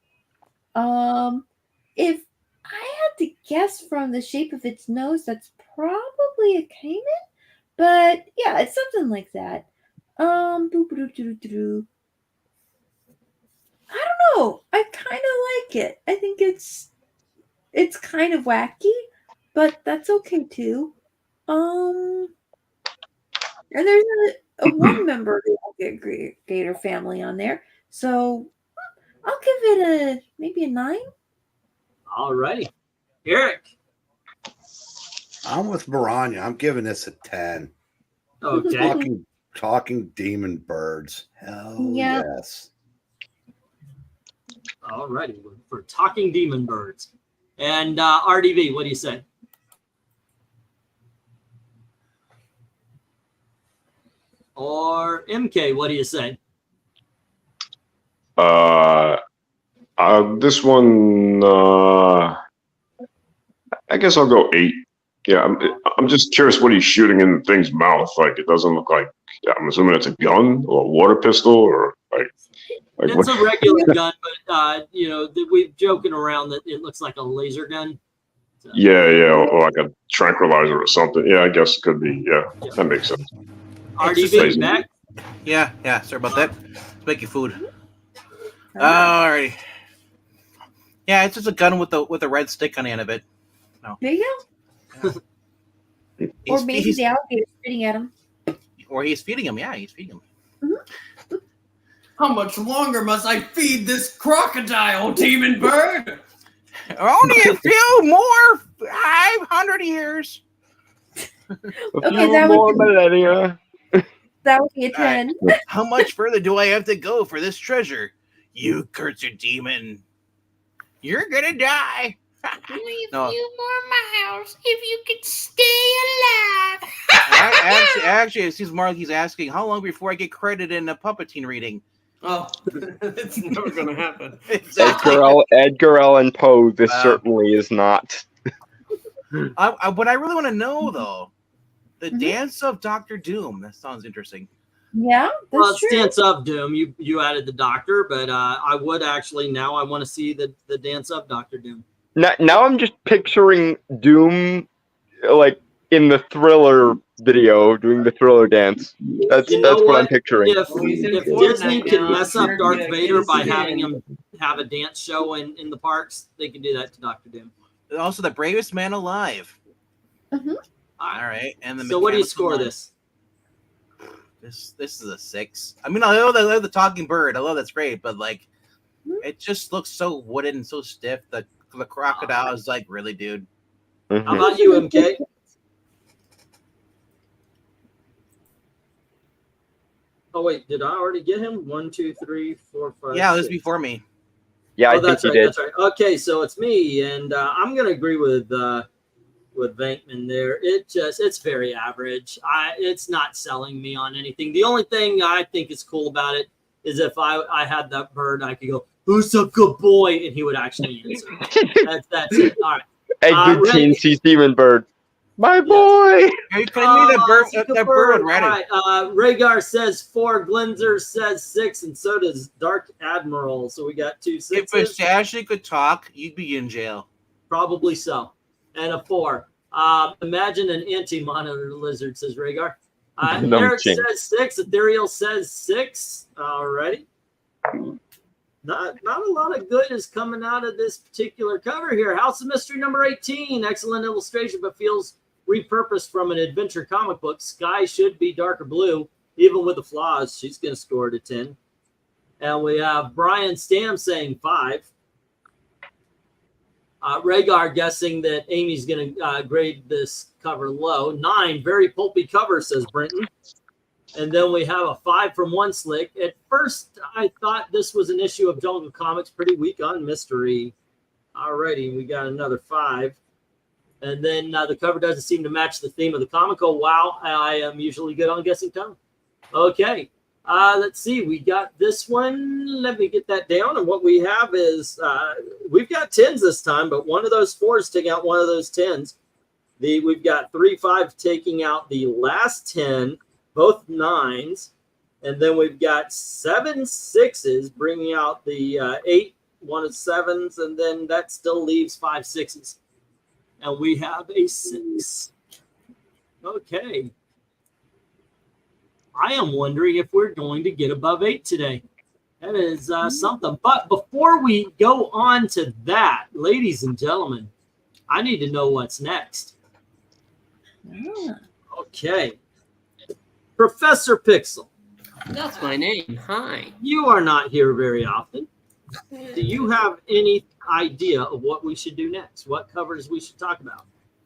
If I had to guess from the shape of its nose, that's probably a caiman. But yeah, it's something like that. I don't know. I kind of like it. I think it's kind of wacky, but that's okay too. And there's a one member of the Gator family on there, so I'll give it maybe a 9. All righty, Eric. I'm with Maranya. I'm giving this a 10. Okay. Talking demon birds. Hell Yeah. yes. All righty, for talking demon birds. And RDV, what do you say? Or MK, what do you say? This one, I guess I'll go 8. Yeah, I'm just curious what he's shooting in the thing's mouth. Like, it doesn't look like. Yeah, I'm assuming it's a gun or a water pistol or like It's what? a regular gun, but we're joking around that it looks like a laser gun. So. Yeah, or like a tranquilizer or something. Yeah, I guess it could be. Yeah, that makes sense. RDV, back? Yeah. Sorry about that. Let's make you food. Alrighty. Yeah, it's just a gun with a red stick on the end of it. No. There you go. Or maybe the alligator spitting at him. Or he's feeding him. Yeah, he's feeding him. Mm-hmm. How much longer must I feed this crocodile, demon bird? Only a few more 500 years. Okay, millennia. That would be a 10. Right. How much further do I have to go for this treasure? You cursed demon. You're gonna die. Only a few more miles if you could stay alive. Actually, it seems more like he's asking, how long before I get credit in a puppeting reading? Oh, it's never gonna happen. Exactly. Edgar Allan Poe, this certainly is not. What I really want to know, though, the dance of Dr. Doom. That sounds interesting. Yeah, that's well, true. Dance of Doom. You added the Doctor, but I would actually now I want to see the dance of Dr. Doom. Now I'm just picturing Doom, like in the Thriller video, doing the Thriller dance. That's what I'm picturing. If Disney can mess up Darth Vader by having him have a dance show in the parks, they can do that to Dr. Doom. Also, the bravest man alive. Mm-hmm. All right, and the so what do you score this? This is a 6. I mean, I love the talking bird. I love that's great, but like, it just looks so wooden and so stiff. The crocodile is like, really, dude. How about you, MK? Oh wait, did I already get him? 1, 2, 3, 4, 5. Yeah, it was 6. before me. Yeah, I think that's you right. did. That's right. Okay, so it's me, and I'm gonna agree with VENKMAN there. It's very average. It's not selling me on anything. The only thing I think is cool about it is if I had that bird, I could go, "Who's a good boy?" and he would actually answer. That's it. All right. A good teen sees demon bird. My boy. Are you kidding me? That bird ready. All right. Rhaegar says 4. Glenzer says 6, and so does Dark Admiral. So we got 2 6s. If Versace could talk, you'd be in jail. Probably so. And a 4. Imagine an anti-monitor lizard, says Rhaegar. Eric says 6. Ethereal says 6. Alrighty. Not a lot of good is coming out of this particular cover here. House of Mystery number 18. Excellent illustration, but feels repurposed from an adventure comic book. Sky should be darker blue, even with the flaws. She's going to score it a 10. And we have Brian Stam saying 5. Rhaegar guessing that Amy's going to grade this cover low. 9, very pulpy cover, says Brenton. And then we have a 5 from One Slick. At first, I thought this was an issue of Jungle Comics, pretty weak on mystery. Alrighty, we got another 5. And then the cover doesn't seem to match the theme of the comic. Oh, wow, I am usually good on guessing tone. Okay, let's see. We got this one. Let me get that down. And what we have is, we've got 10s this time, but one of those 4s taking out one of those 10s. We've got 3 5 taking out the last 10. Both 9s, and then we've got 7 6s, bringing out the 8, 1 of 7s, and then that still leaves 5 6s. And we have a 6. Okay. I am wondering if we're going to get above 8 today. That is something. But before we go on to that, ladies and gentlemen, I need to know what's next. Okay. Professor Pixel. That's my name. Hi. You are not here very often. Do you have any idea of what we should do next? What covers we should talk about?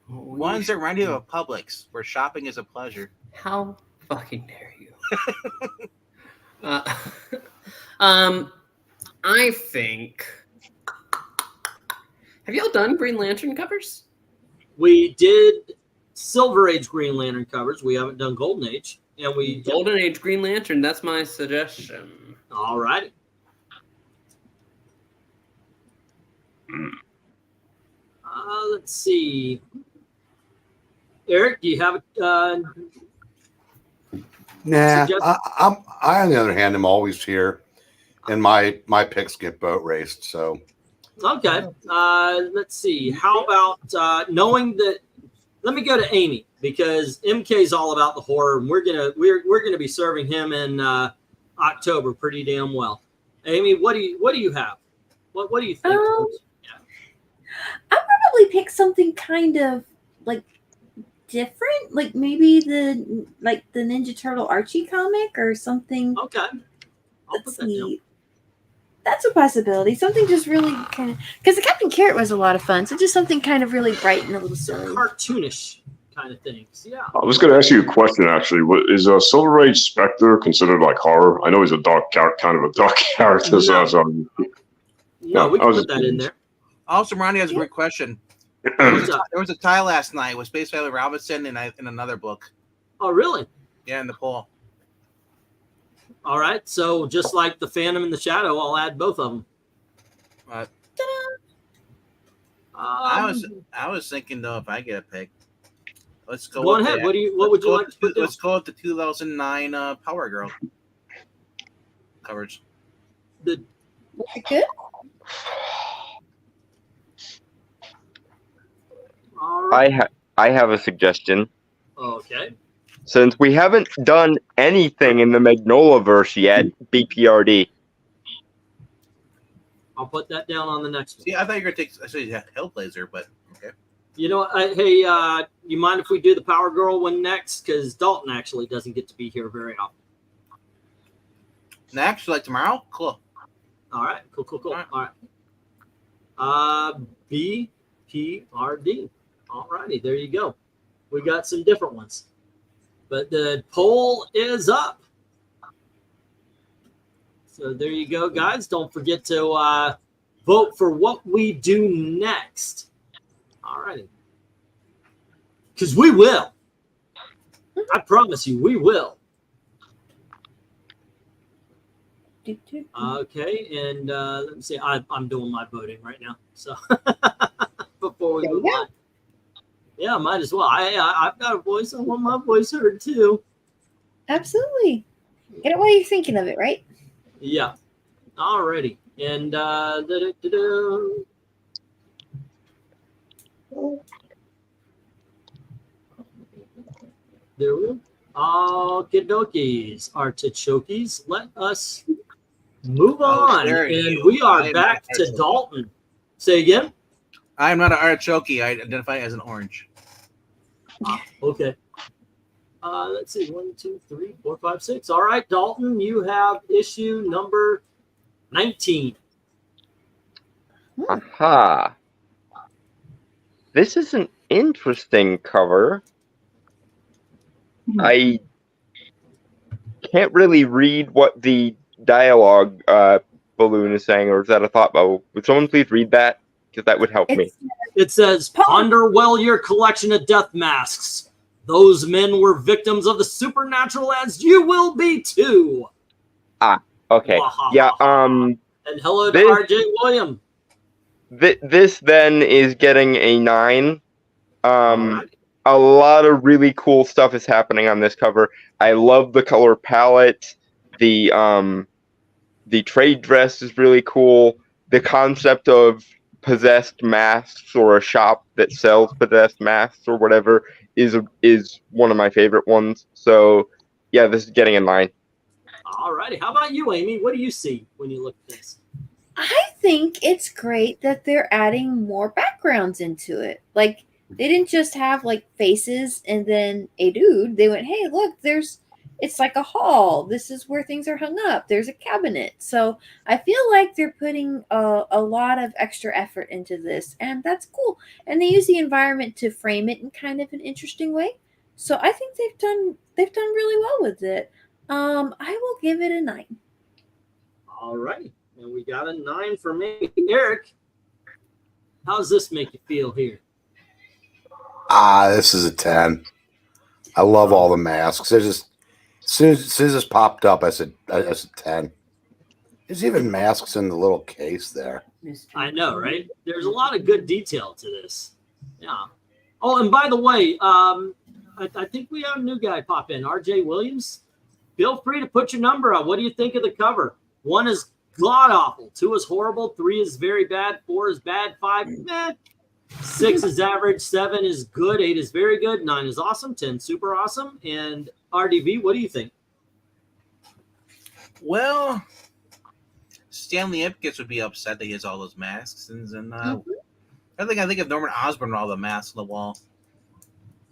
Ones that remind you of Publix, where shopping is a pleasure. How fucking dare you? I think. Have y'all done Green Lantern covers? We did Silver Age Green Lantern covers. We haven't done Golden Age. And we Golden Age Green Lantern, that's my suggestion. All right. Let's see. Eric, do you have a Nah, I on the other hand am always here, and my picks get boat raced. So okay. Let's see. How about knowing that? Let me go to Amy, because MK is all about the horror, and we're gonna be serving him in October pretty damn well. Amy, what do you have? What do you think? I'll probably pick something kind of like different, like maybe the Ninja Turtle Archie comic or something. Okay, I'll put that down. That's a possibility. Something just really kind of, because the Captain Carrot was a lot of fun. So just something kind of really bright and a little silly, cartoonish kind of things. Yeah. I was going to ask you a question actually. What is Silver Age Spectre considered like horror? I know he's a dark character, kind of a dark character. No, we can put that in there. Also, Ronnie has a great question. There was a tie last night with Space Family Robinson in another book. Oh, really? Yeah, in the poll. All right, so just like the Phantom and the Shadow, I'll add both of them. I was thinking though, if I get a pick, let's go. Go ahead. What would you like to put down? Let's go with the 2009 Power Girl coverage. good. All right. I have a suggestion. Okay. Since we haven't done anything in the Magnola-verse yet, BPRD. I'll put that down on the next one. See, I thought you were going to take Hellblazer, but okay. You know what? Hey, you mind if we do the Power Girl one next? Because Dalton actually doesn't get to be here very often. Next, like tomorrow? Cool. All right. Cool. All right. BPRD. All righty. There you go. We got some different ones. But the poll is up. So there you go, guys. Don't forget to vote for what we do next. All righty. Because we will. I promise you, we will. Okay, and let me see. I'm doing my voting right now. So before we move on. Yeah, might as well. I've got a voice. I want my voice heard too. Absolutely. Get it while you're thinking of it, right? Yeah. Alrighty. And there we go. Okie dokies, artichokes. Let us move on. And we are back to Dalton. Say again? I'm not an artichoke. I identify as an orange. Okay. Let's see. 1, 2, 3, 4, 5, 6. All right, Dalton, you have issue number 19. Aha. This is an interesting cover. I can't really read what the dialogue balloon is saying, or is that a thought bubble? Would someone please read that? Because that would help me. It says, ponder well your collection of death masks. Those men were victims of the supernatural, as you will be too. Ah, okay. Yeah, And hello to RJ William. This then is getting a 9. A lot of really cool stuff is happening on this cover. I love the color palette. The trade dress is really cool. The concept of possessed masks, or a shop that sells possessed masks or whatever, is one of my favorite ones. So yeah, this is getting a 9. Alrighty, how about you, Amy? What do you see when you look at this? I think it's great that they're adding more backgrounds into it. Like, they didn't just have like faces and then a dude. They went, hey, look, it's like a hall. This is where things are hung up. There's a cabinet. So I feel like they're putting a lot of extra effort into this, and that's cool. And they use the environment to frame it in kind of an interesting way. So I think they've done really well with it. I will give it a 9. All right, and we got a 9 for me. Eric, how does this make you feel here? This is a 10. I love all the masks. They're just, as soon as this popped up, I said 10. There's even masks in the little case there. I know, right? There's a lot of good detail to this. Yeah. Oh, and by the way, I think we have a new guy pop in, RJ Williams. Feel free to put your number out. What do you think of the cover? 1 is god awful, 2 is horrible, 3 is very bad, 4 is bad, 5 meh, 6 is average, 7 is good, 8 is very good, 9 is awesome, 10 super awesome. And RDV, what do you think? Well, Stanley Ipkiss would be upset that he has all those masks, and I think of Norman Osborn with all the masks on the wall.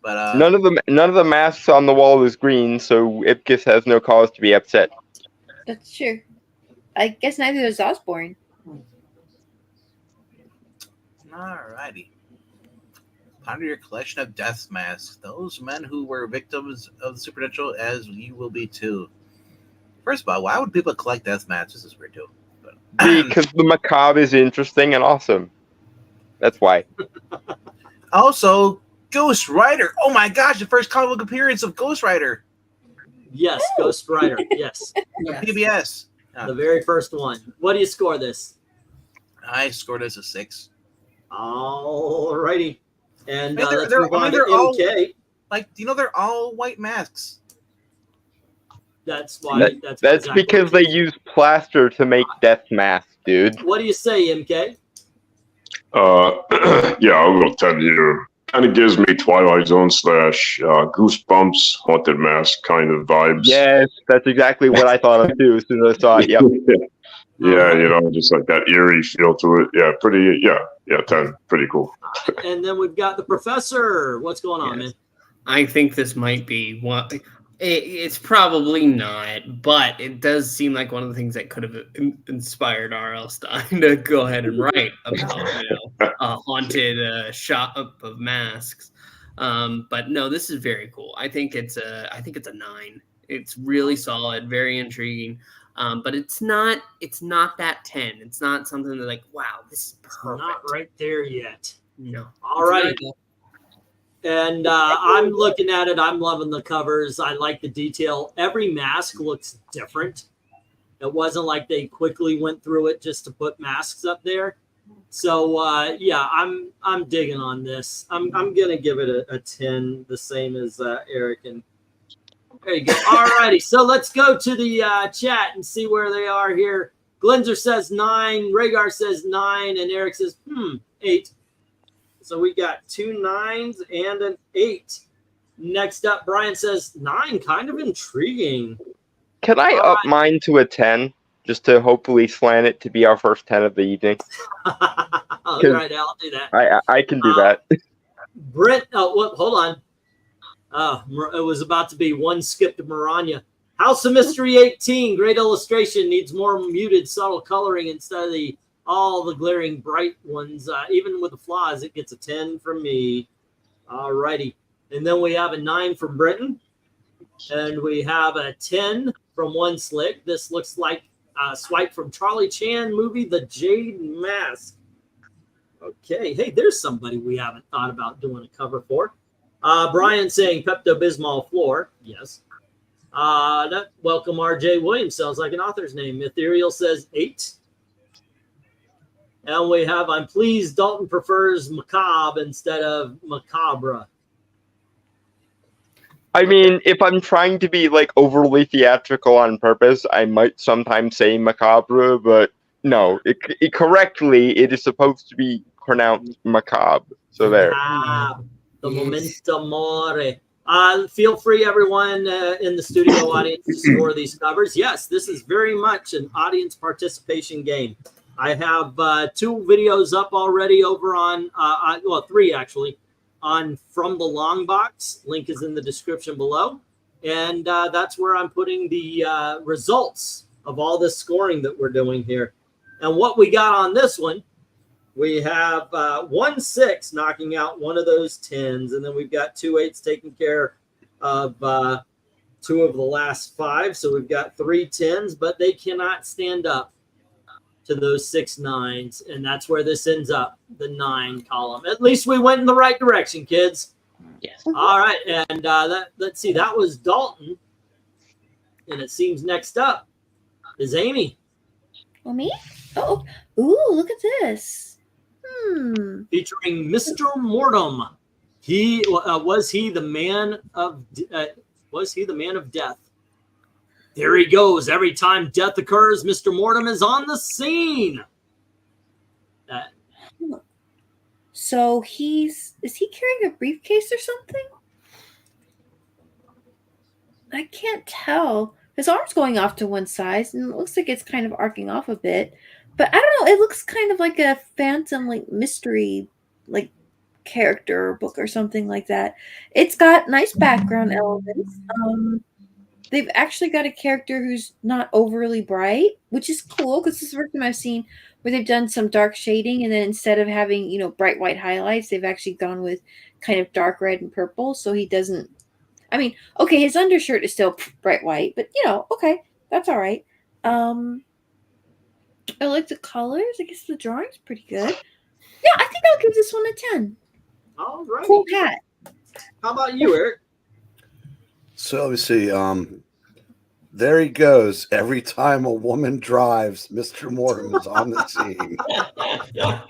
But none of the masks on the wall is green, so Ipkiss has no cause to be upset. That's true. I guess neither is Osborn. Alrighty. Ponder your collection of death masks. Those men who were victims of the supernatural, as you will be too. First of all, why would people collect death masks? This is weird too. But because the macabre is interesting and awesome. That's why. Also, Ghost Rider. Oh my gosh, the first comic book appearance of Ghost Rider. Yes, Ghost Rider. Yes. PBS. The very first one. What do you score this? I scored this a 6. All righty. And I mean, let's move on to all, MK. like, they're all white masks. That's why. That's exactly because they use plaster to make death masks, dude. What do you say, MK? Yeah, I'll go 10 here. Kind of gives me Twilight Zone / Goosebumps Haunted Mask kind of vibes. Yes, that's exactly what I thought of too as soon as I saw it. Yep. Yeah, you know, just like that eerie feel to it. Yeah, pretty. Yeah, 10. Pretty cool. And then we've got the Professor. What's going on, man? I think this might be one. It's probably not, but it does seem like one of the things that could have inspired R.L. Stine to go ahead and write about, a haunted shop of masks. But no, this is very cool. I think it's a 9. It's really solid, very intriguing. But it's not that 10. It's not something that like, wow, this is perfect. Not right there yet. No. All right. And I'm looking at it. I'm loving the covers. I like the detail. Every mask looks different. It wasn't like they quickly went through it just to put masks up there. So yeah, I'm digging on this. I'm gonna give it a 10, the same as Eric. And there you go. All righty. So let's go to the chat and see where they are here. Glenzer says 9, Rhaegar says 9, and Eric says 8. So we got 2 9s and an 8. Next up, Brian says 9, kind of intriguing. Can I up mine to a 10, just to hopefully slant it to be our first 10 of the evening? All right, I'll do that. I can do that. Brent, hold on. It was about to be one skip to Maranya. House of Mystery 18, great illustration, needs more muted, subtle coloring instead of all the glaring bright ones. Even with the flaws, it gets a 10 from me. All righty. And then we have a 9 from Brenton. And we have a 10 from One Slick. This looks like a swipe from Charlie Chan movie, The Jade Mask. Okay, hey, there's somebody we haven't thought about doing a cover for. Brian saying Pepto-Bismol floor. Yes. Welcome RJ Williams. Sounds like an author's name. Ethereal says 8. And we have, I'm pleased Dalton prefers macabre instead of macabre. I mean, if I'm trying to be like overly theatrical on purpose, I might sometimes say macabre, but no, it correctly, it is supposed to be pronounced macabre. So there. The memento mori. Feel free, everyone in the studio audience, to score these covers. Yes, this is very much an audience participation game. I have 2 videos up already over on, well, 3 actually, on From the Long Box. Link is in the description below. And that's where I'm putting the results of all this scoring that we're doing here. And what we got on this one, we have 1 6 knocking out one of those 10s. And then we've got 2 8s taking care of 2 of the last 5. So we've got 3 10s, but they cannot stand up to those 6 9s. And that's where this ends up, the 9 column. At least we went in the right direction, kids. Yes. All right. And let's see, that was Dalton. And it seems next up is Amy. Oh, me? Oh, ooh, look at this. Featuring Mr. Mortem. He was he the man of death? There he goes. Every time death occurs, Mr. Mortem is on the scene. So is he carrying a briefcase or something? I can't tell. His arm's going off to one side, and it looks like it's kind of arcing off a bit. But I don't know. It looks kind of like a phantom, like mystery, like character or book or something like that. It's got nice background elements. They've actually got a character who's not overly bright, which is cool because this is the first time I've seen where they've done some dark shading, and then instead of having, you know, bright white highlights, they've actually gone with kind of dark red and purple. So he doesn't. I mean, okay, his undershirt is still bright white, but you know, okay, that's all right. I like the colors. I guess the drawing's pretty good. Yeah, I think I'll give this one a 10. All right. Cool cat. How about you, Eric? So let me see. There he goes. Every time a woman drives, Mr. Mortem is on the scene. Oh,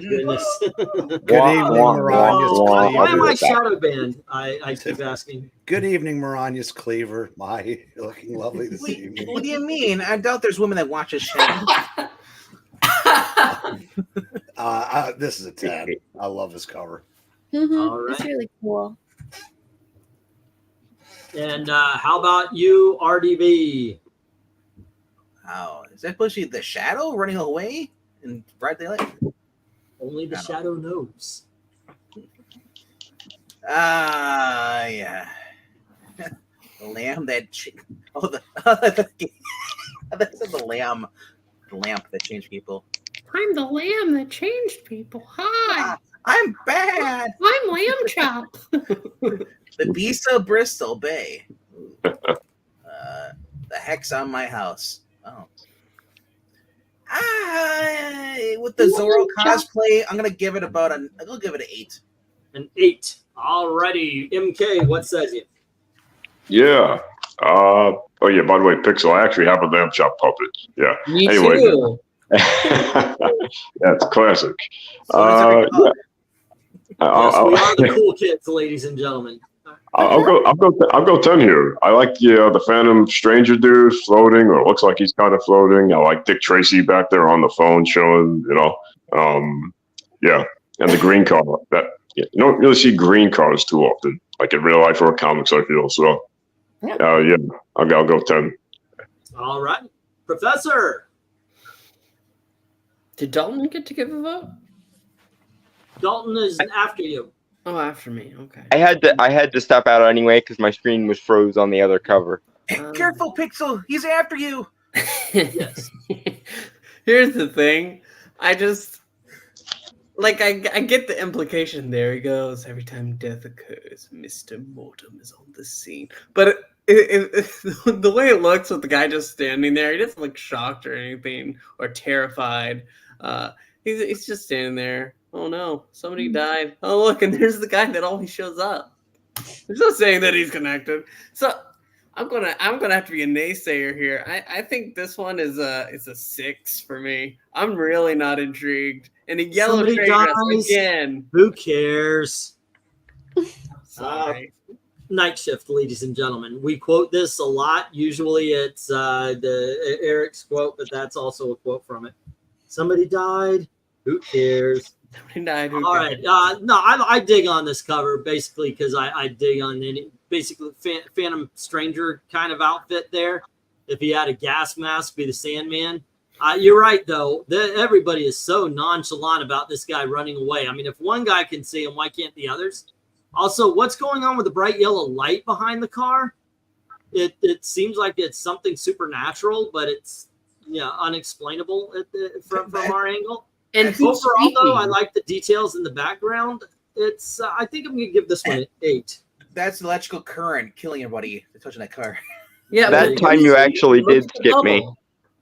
goodness. Good evening, Maranya's Why Cleaver. am I shadow banned? I keep asking. Good evening, Maranya's Cleaver. My, you're looking lovely this evening. What do you mean? I doubt there's women that watch this show. This is a 10. I love this cover. All right. It's really cool. And how about you, RDB? Oh, is that supposed to be the shadow running away in bright daylight? Only the shadow knows. Yeah. The lamb that that's the lamb, the lamp that changed people. I'm the lamb that changed people. Hi. I'm bad. I'm Lamb Chop. The beast of Bristol Bay. The hex on my house. Oh. With the Zorro cosplay, I'm gonna give it about I'll give it an 8. An 8. Alrighty. MK, what says you? Yeah. Oh yeah. By the way, Pixel, I actually have a lamb chop puppet. Yeah. Me anyway, too. That's classic. Yes, we Yeah. are the cool kids, ladies and gentlemen. I'll go 10 here. I like the Phantom Stranger dude floating, or it looks like he's kind of floating. I like Dick Tracy back there on the phone showing, yeah, and the green car. That you don't really see green cars too often, like in real life or comics, I feel. So, yeah, I'll go 10. All right, Professor. Did Dalton get to give a vote? Dalton is after you. Oh, after me. Okay. I had to step out anyway because my screen was froze on the other cover. Careful, Pixel. He's after you. Yes. Here's the thing. I just like I get the implication. There he goes. Every time death occurs, Mr. Mortem is on the scene. But the way it looks with the guy just standing there, he doesn't look shocked or anything or terrified. He's just standing there. Oh no, somebody died. Oh look, and there's the guy that always shows up. There's no saying that he's connected. So I'm gonna have to be a naysayer here. I think this one is a 6 for me. I'm really not intrigued. And a yellow Somebody trade dress dies. again. Who cares? Sorry. Night Shift, ladies and gentlemen. We quote this a lot. Usually it's the Eric's quote, but that's also a quote from it. Somebody died. Who cares? Somebody died. Who All cares? right. No, I dig on this cover basically because I dig on any basically Phantom Stranger kind of outfit there. If he had a gas mask, be the Sandman. You're right, though. Everybody is so nonchalant about this guy running away. I mean, if one guy can see him, why can't the others? Also, what's going on with the bright yellow light behind the car? It seems like it's something supernatural, but it's unexplainable from our angle. And overall, though, I like the details in the background. It's I think I'm going to give this one an 8. That's electrical current killing everybody touching that car. Yeah, that time you actually did skip me.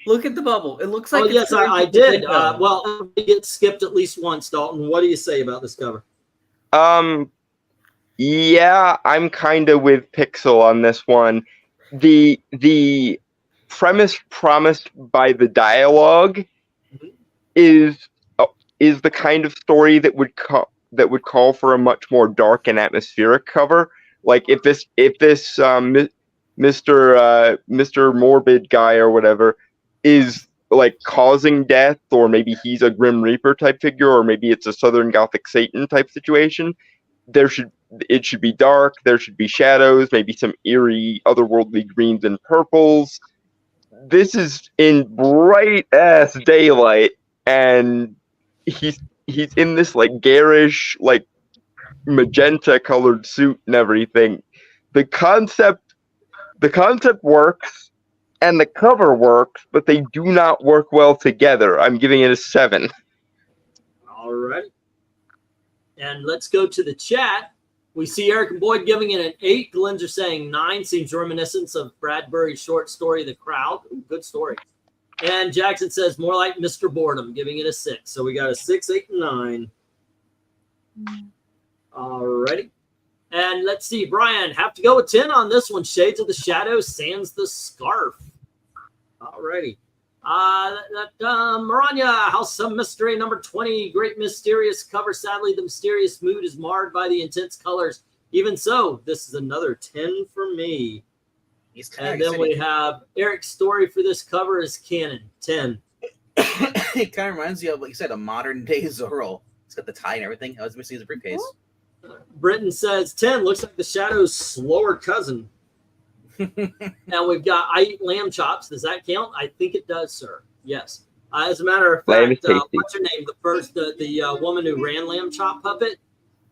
Look at the bubble. It looks like. Oh yes, I did. Well, it gets skipped at least once, Dalton. What do you say about this cover? Yeah, I'm kind of with Pixel on this one. The premise promised by the dialogue is the kind of story that would call for a much more dark and atmospheric cover. Like if this Mr. Morbid guy or whatever is like causing death, or maybe he's a Grim Reaper type figure, or maybe it's a Southern Gothic Satan type situation, it should be dark, there should be shadows, maybe some eerie otherworldly greens and purples. This is in bright ass daylight, and he's in this like garish, like magenta colored suit and everything. The concept works and the cover works, but they do not work well together. I'm giving it a 7. All right. And let's go to the chat. We see Eric and Boyd giving it an 8. Glens are saying 9. Seems reminiscent of Bradbury's short story, The Crowd. Ooh, good story. And Jackson says more like Mr. Boredom, giving it a 6. So we got a 6, 8, and 9. All righty. And let's see, Brian, have to go with 10 on this one. Shades of the Shadow, Sans the Scarf. All righty. Maranya, House of Mystery, number 20. Great mysterious cover. Sadly, the mysterious mood is marred by the intense colors. Even so, this is another 10 for me. And then we have Eric's story for this cover is canon. 10. It kind of reminds you of, like you said, a modern day Zorro. It's got the tie and everything. I was missing his briefcase. Britton says 10 looks like the Shadow's slower cousin. Now we've got I Eat Lamb Chops. Does that count? I think it does, sir. Yes. As a matter of fact, what's her name? The woman who ran Lamb Chop Puppet?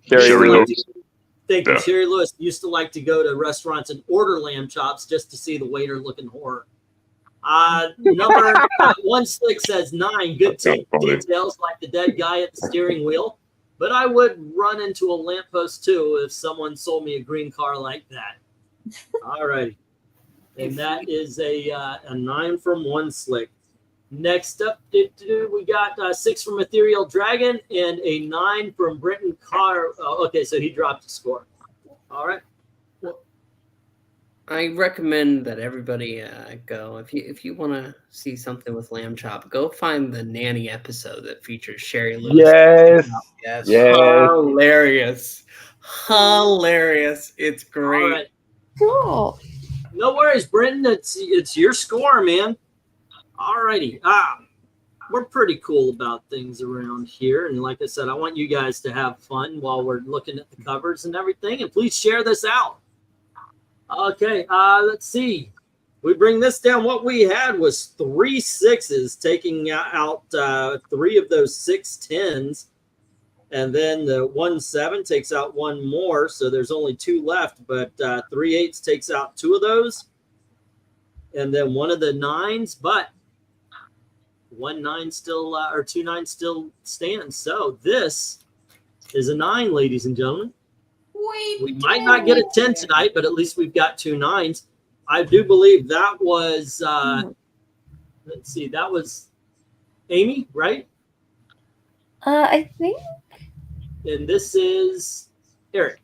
Sherry Lewis. Thank you. Sherry Lewis used to like to go to restaurants and order lamb chops just to see the waiter looking horror. Number 16 says 9. Good details like the dead guy at the steering wheel. But I would run into a lamppost too if someone sold me a green car like that. All right. And that is a 9 from One Slick. Next up, we got 6 from Ethereal Dragon and a 9 from Brenton Carr. Oh, okay, so he dropped a score. All right. Well, I recommend that everybody go. If you want to see something with Lamb Chop, go find the Nanny episode that features Sherry Lewis. Yes. Hilarious. It's great. All right. Cool. No worries, Brenton. It's your score, man. All righty. We're pretty cool about things around here. And like I said, I want you guys to have fun while we're looking at the covers and everything. And please share this out. Okay, let's see. We bring this down. What we had was 3 6s, taking out 3 of those 6 10s. And then the 1 7 takes out 1 more. So there's only 2 left. But 3 8s takes out 2 of those. And then 1 of the 9s. But 1-9 still, or 2-9 still stands. So this is a 9, ladies and gentlemen. We might not get a 10 tonight, but at least we've got 2 9s. I do believe that was, let's see, that was Amy, right? I think. And this is Eric.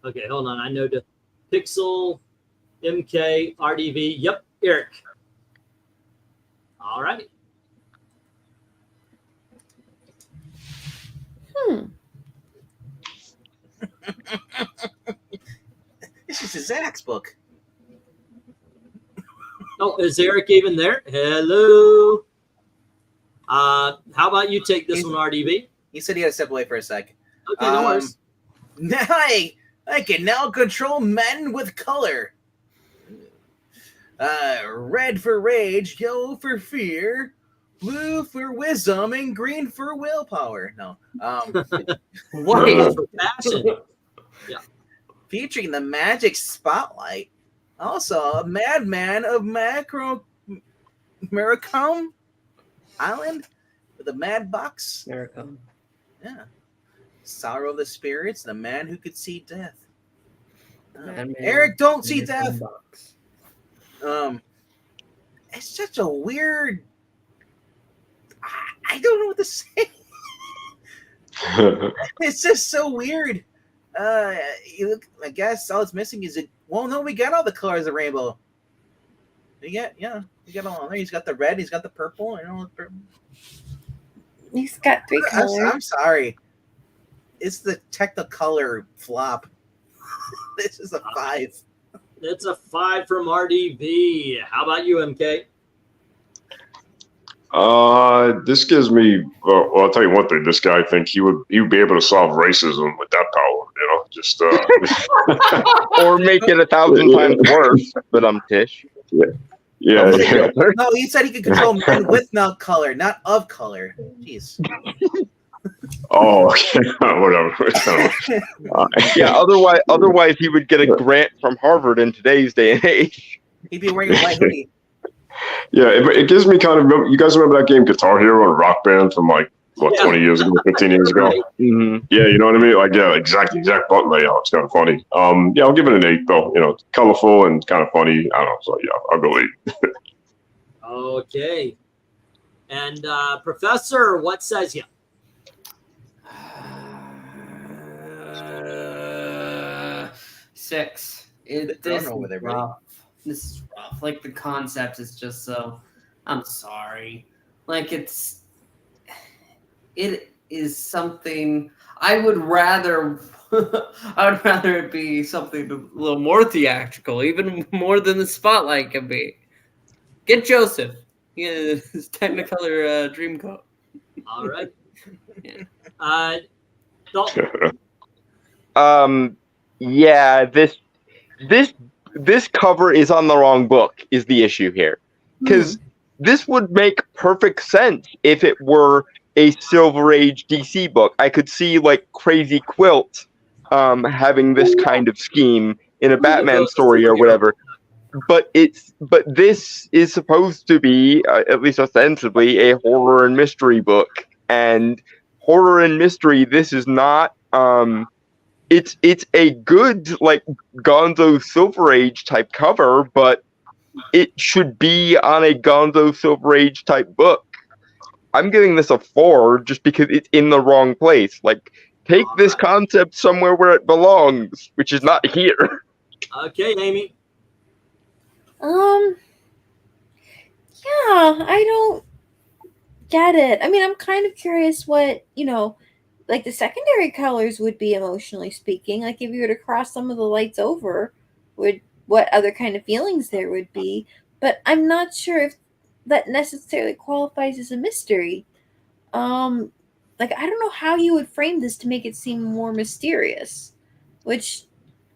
Okay, hold on. I know the Pixel, MK, RDV. Yep, Eric. All right. This is a Zack's book. Oh, is Eric even there? Hello. How about you take this one, RDV? He said he had to step away for a sec. Okay, no worries. I can now control men with color. Red for rage, yellow for fear, blue for wisdom, and green for willpower. No. White for passion. Yeah. Featuring the magic spotlight. Also, a madman of Maracom Island with a mad box. Maracom. Yeah. Sorrow of the spirits, the man who could see death. Eric, don't see death. It's such a weird. I don't know what to say. It's just so weird. You look. I guess all it's missing is it. Well, no, we got all the colors of the rainbow. We got all. He's got the red. He's got the purple. And all the purple. He's got 3 colors. I'm sorry. It's the Technicolor flop. This is a 5. It's a 5 from RDV. How about you, MK? This gives me. Well, I'll tell you one thing. This guy, I think he would be able to solve racism with that power. You know, just or make it 1,000 times worse. But I'm Tish. Yeah. No, he said he could control men with no color, not of color. Jeez. Oh, okay. Whatever. Yeah. Otherwise, he would get a grant from Harvard in today's day and age. He'd be wearing a white hoodie. Yeah, it gives me kind of. You guys remember that game Guitar Hero and Rock Band from like 20 years ago, 15 years ago? Mm-hmm. Yeah, you know what I mean. Like, yeah, exact button layout. It's kind of funny. Yeah, I'll give it an 8 though. You know, it's colorful and kind of funny. I don't know. So yeah, I'll go 8. Okay. And Professor, what says you? 6. This is rough. This is rough. Like, the concept is just so. I'm sorry. Like, it is something I would rather. I would rather it be something a little more theatrical, even more than the Spotlight can be. Get Joseph. Yeah, his Technicolor dream coat. All right. Yeah. Yeah, this cover is on the wrong book is the issue here. Because this would make perfect sense if it were a Silver Age DC book. I could see like Crazy Quilt having this kind of scheme in a Batman story or whatever. But this is supposed to be, at least ostensibly, a horror and mystery book. And horror and mystery, this is not. It's a good like Gonzo Silver Age type cover, but it should be on a Gonzo Silver Age type book. I'm giving this a 4 just because it's in the wrong place. Like, take this concept somewhere where it belongs, which is not here. Okay, Amy. Yeah, I don't get it. I mean, I'm kind of curious what, like the secondary colors would be emotionally speaking. Like if you were to cross some of the lights over, what other kind of feelings there would be. But I'm not sure if that necessarily qualifies as a mystery. Like I don't know how you would frame this to make it seem more mysterious, which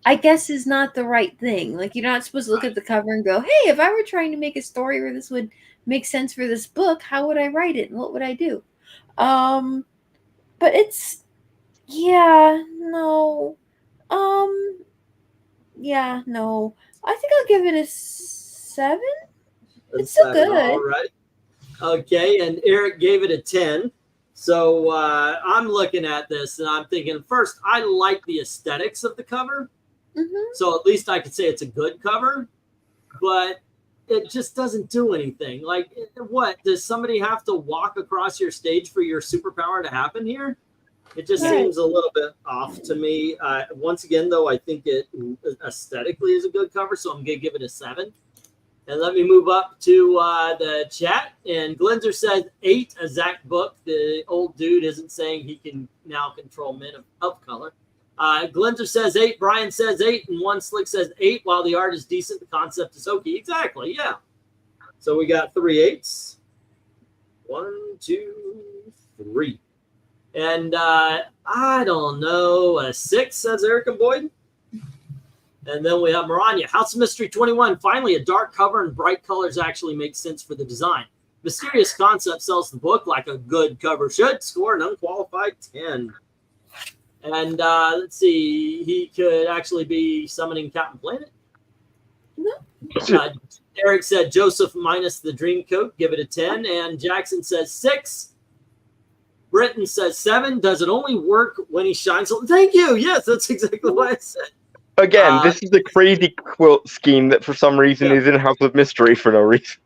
I guess is not the right thing. Like you're not supposed to look at the cover and go, hey, if I were trying to make a story where this would make sense for this book, how would I write it and what would I do? But it's, yeah, no. Yeah, no. I think I'll give it a 7. It's still good. All right. Okay, and Eric gave it a 10. So I'm looking at this and I'm thinking, first, I like the aesthetics of the cover. So at least I could say it's a good cover, but it just doesn't do anything. Like, what? Does somebody have to walk across your stage for your superpower to happen here? It just seems a little bit off to me. Once again, though, I think it aesthetically is a good cover, so I'm going to give it a 7. And let me move up to the chat. And Glenzer says 8, a ZACK book. The old dude isn't saying he can now control men of color. Glenzer says 8. Brian says 8. And One Slick says 8. While the art is decent, the concept is okay. Exactly, yeah. So we got 3 8s. 1, 2, 3. And I don't know, a 6, says Eric and Boyd. And then we have Maranya. House of Mystery 21. Finally, a dark cover and bright colors actually make sense for the design. Mysterious concept sells the book like a good cover should. Score an unqualified 10. And let's see, he could actually be summoning Captain Planet. Eric said Joseph minus the dream coat. Give it a 10. And Jackson says 6. Britton says 7. Does it only work when he shines? Thank you. Yes, that's exactly what I said. Again, this is a crazy quilt scheme that for some reason is in House of Mystery for no reason.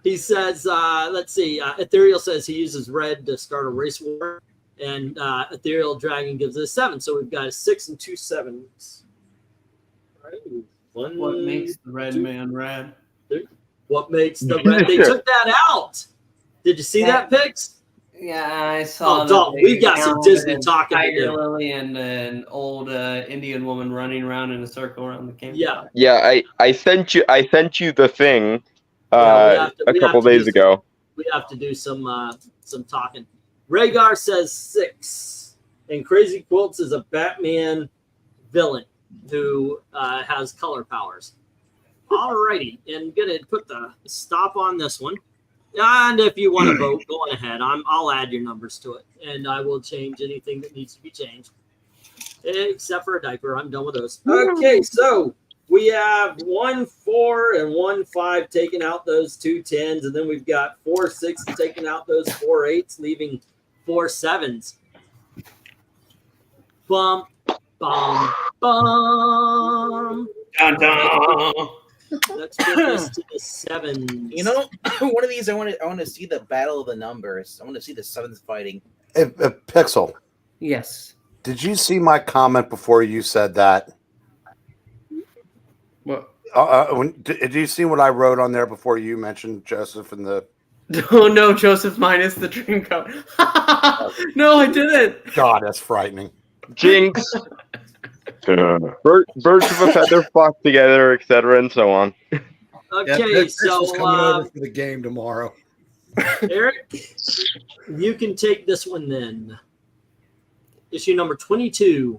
He says, let's see, Ethereal says he uses red to start a race war, and Ethereal Dragon gives it a 7. So we've got a 6 and 2 7s. All right. What makes the red man red? What makes the red? They took that out. Did you see that, Pix? Yeah, I saw. Oh, Dalton, we got some Disney talking to Tiger do. Lily and an old Indian woman running around in a circle around the campfire. Yeah. I sent you the thing a couple days ago. We have to do some talking. Rhaegar says 6, and Crazy Quilts is a Batman villain who has color powers. Alrighty, and gonna put the stop on this one. And if you want to vote, go on ahead. I'll add your numbers to it, and I will change anything that needs to be changed, except for a diaper. I'm done with those. Okay, so we have 1 4 and 1 5 taking out those 2 10s, and then we've got 4 6 taking out those 4 8s, leaving 4 7s. Bum, bum, bum. Dun, dun. Let's put this to the 7s. You know, one of these I want to see the battle of the numbers. I want to see the 7s fighting. Pixel. Yes. Did you see my comment before you said that? What? Did you see what I wrote on there before you mentioned Joseph and the? Oh no, Joseph minus the dream coat. No, I didn't. God, that's frightening. Jinx. Birds of a feather flock together, etc., and so on. Okay, so coming over for the game tomorrow. Eric, you can take this one then. Issue number 22.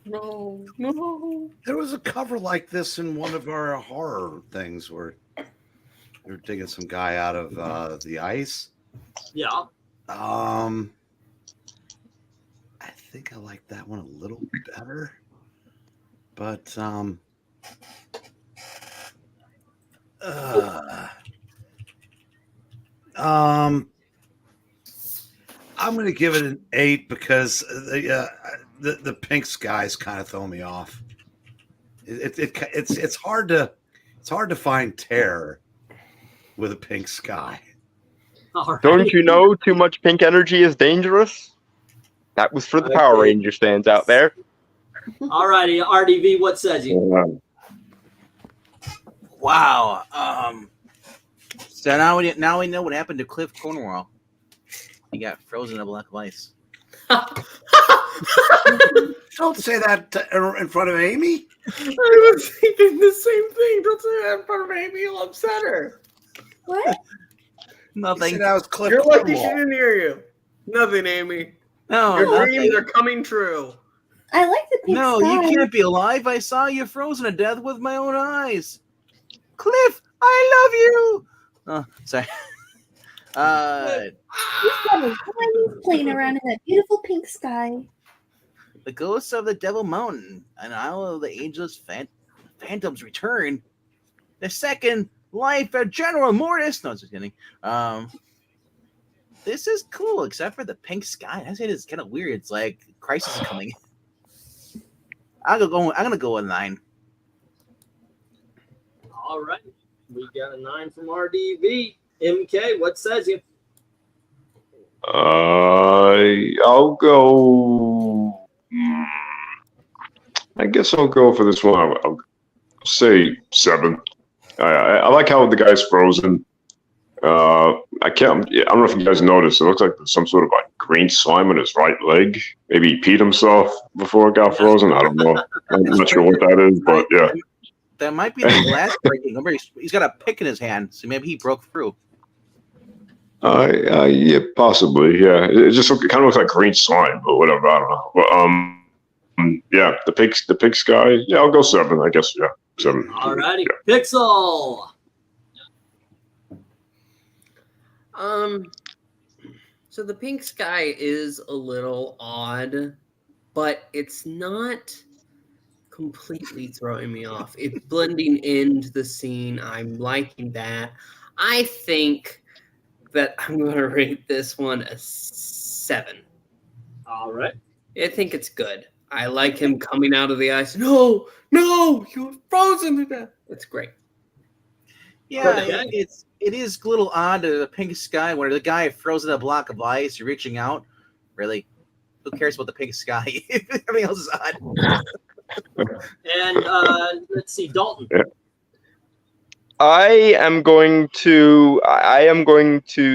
No. There was a cover like this in one of our horror things where they were digging some guy out of the ice. Yeah. I think I like that one a little better, but I'm going to give it an 8 because the pink skies kind of throw me off. It's hard to find terror with a pink sky. Right. Don't you know too much pink energy is dangerous? That was for the Power Ranger stands out there. All righty, RDV, what says you? Wow. So now we know what happened to Cliff Cornwall. He got frozen in a block of ice. Don't say that in front of Amy. I was thinking the same thing. Don't say that in front of Amy. You'll upset her. What? Nothing. That was Cliff You're lucky she Cornwall. didn't hear you. Nothing, Amy. No, Your nothing. dreams are coming true. I like the pink No, sky. you can't be alive. I saw you frozen to death with my own eyes. Cliff, I love you. Oh, sorry. He's got a tiny plane around in that beautiful pink sky. The ghosts of the Devil Mountain, an isle of the ageless phantoms return. The second life at General Mortis. No, just kidding. This is cool, except for the pink sky. I say it's kind of weird. It's like crisis is coming. I'm gonna go with 9. All right. We got a 9 from RDV. MK, what says you? I'll go. I guess I'll go for this one. I'll say 7. I like how the guy's frozen. I don't know if you guys noticed. It looks like there's some sort of like green slime on his right leg. Maybe he peed himself before it got frozen. I don't know. I'm not sure what that is, but yeah. That might be the glass breaking. Remember, he's got a pick in his hand, so maybe he broke through. Yeah, possibly. Yeah, it just kind of looks like green slime, but whatever. I don't know. But yeah, the pig sky. Yeah, I'll go 7. I guess. Yeah, 7. All righty, yeah. Pixel. So the pink sky is a little odd, but it's not completely throwing me off. It's blending into the scene. I'm liking that. I think that I'm going to rate this one a 7. All right. I think it's good. I like him coming out of the ice. No, you're frozen to death. It's great. Yeah, it is a little odd to the pink sky where the guy frozen a block of ice, you're reaching out. Really? Who cares about the pink sky? Everything else is odd. And let's see, Dalton. Yeah. I am going to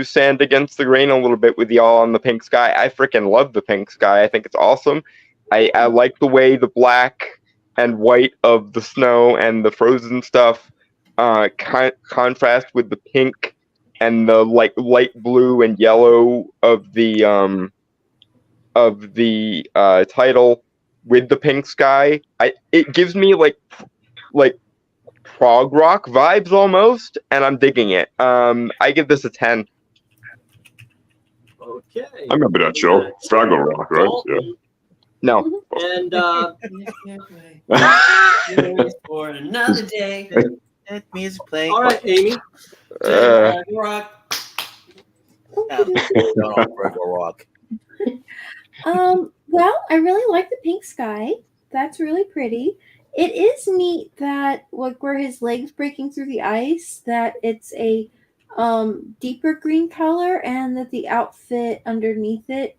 stand against the grain a little bit with y'all on the pink sky. I freaking love the pink sky. I think it's awesome. I like the way the black and white of the snow and the frozen stuff contrast with the pink and the like light blue and yellow of the title with the pink sky. It gives me like prog rock vibes almost, and I'm digging it. I give this a 10. Okay. I remember that show, Fraggle Rock, right? Yeah. No. And for another day. Let music play. All right, Amy. Rock. Rock. Well, I really like the pink sky. That's really pretty. It is neat that like where his legs breaking through the ice, that it's a deeper green color, and that the outfit underneath it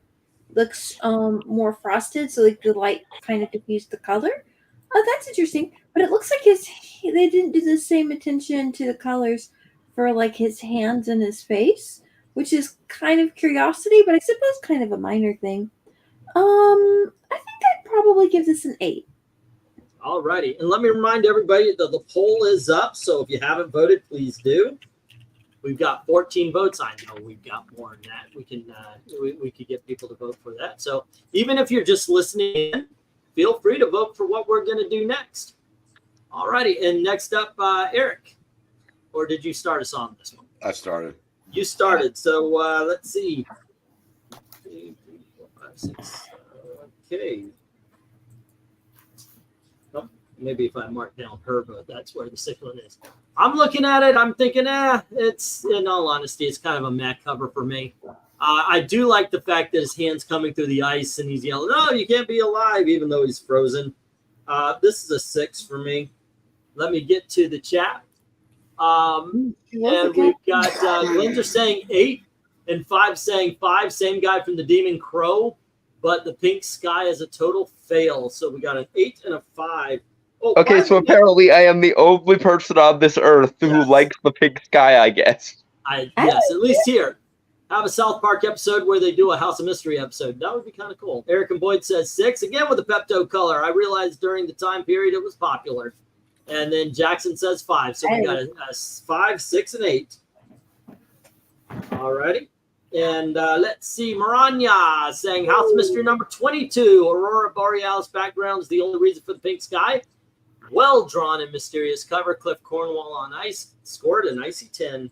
looks more frosted, so like the light kind of diffused the color. Oh, that's interesting. But it looks like they didn't do the same attention to the colors for like his hands and his face, which is kind of curiosity, but I suppose kind of a minor thing. I think I'd probably give this an 8. All righty. And let me remind everybody that the poll is up, so if you haven't voted, please do. We've got 14 votes. I know we've got more than that. We can we could get people to vote for that. So even if you're just listening in, feel free to vote for what we're going to do next. All righty. And next up, Eric. Or did you start us on this one? I started. You started. So let's see. 3, 4, 5, 6. Okay. Oh, maybe if I mark down her vote, that's where the sick one is. I'm looking at it. I'm thinking, it's, in all honesty, it's kind of a meh cover for me. I do like the fact that his hand's coming through the ice and he's yelling, "No, you can't be alive," even though he's frozen. This is a 6 for me. Let me get to the chat. And we've got Glenn just saying 8 and 5 saying 5. Same guy from the Demon Crow, but the pink sky is a total fail. So we got an 8 and a 5. Oh, okay, so apparently I am the only person on this earth who likes the pink sky, I guess. Yes, at least here. Have a South Park episode where they do a House of Mystery episode. That would be kind of cool. Eric and Boyd says 6. Again with the Pepto color. I realized during the time period it was popular. And then Jackson says 5. So we got a 5, 6, and 8. All righty. And let's see. Maranya saying House of Mystery number 22. Aurora Borealis background is the only reason for the pink sky. Well drawn and mysterious cover. Cliff Cornwall on ice. Scored an icy 10.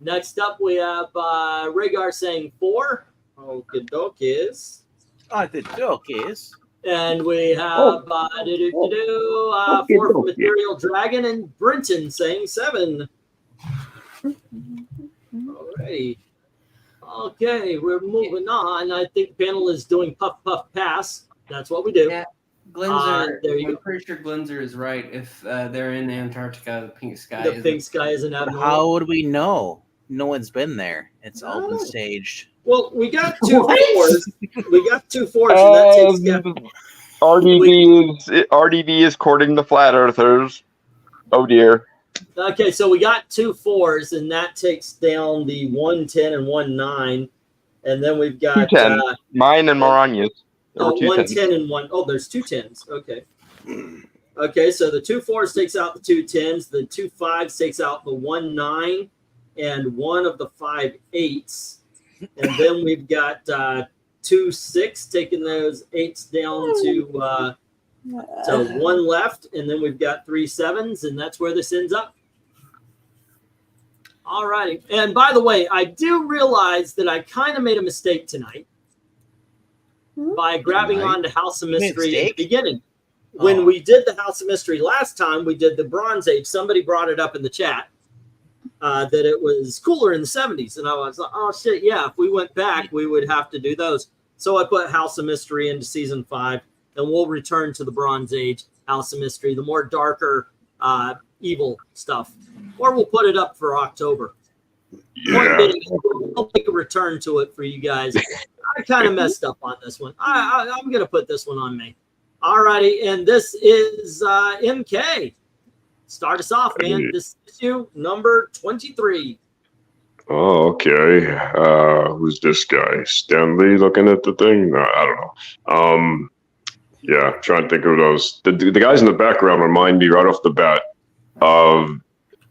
Next up, we have Rhaegar saying 4. Oh, good dog is. Oh, the joke is. And we have Fourth Material Dragon and Brenton saying 7. Alrighty. Okay, we're moving on. I think the panel is doing puff, puff, pass. That's what we do. Yeah. Glenzer, there you I'm go. pretty sure Glenzer is right. If they're in Antarctica, the pink sky The pink sky isn't abnormal. How would we know? No one's been there. It's open staged. Well, we got 2 4s. We got 2 4s, and that takes RDB is courting the flat earthers. Oh dear. Okay, so we got 2 4s, and that takes down the 110 and 19, and then we've got 210. Mine and Maranya's. 110 and 1. Oh, there's 2 10s. Okay. Okay, so the 2 4s takes out the 2 10s, the 2 5s takes out the 1 9, and 1 of the 5 8s, and then we've got 2 6 taking those 8s down to 1 left, and then we've got 3 7s, and that's where this ends up. All righty. And by the way, I do realize that I kind of made a mistake tonight by grabbing onto House of Mystery at the beginning. When we did the House of Mystery last time, we did the Bronze Age. Somebody brought it up in the chat that it was cooler in the 70s. And I was like, oh, shit, yeah, if we went back, we would have to do those. So I put House of Mystery into Season 5, and we'll return to the Bronze Age House of Mystery, the more darker, evil stuff. Or we'll put it up for October. Yeah. I'll make a return to it for you guys. I kind of messed up on this one. I'm going to put this one on me. All righty, and this is MK. Start us off, man. This is issue number 23. Oh, okay. Who's this guy? Stanley looking at the thing? No, I don't know. Yeah, trying to think of those. The guys in the background remind me right off the bat of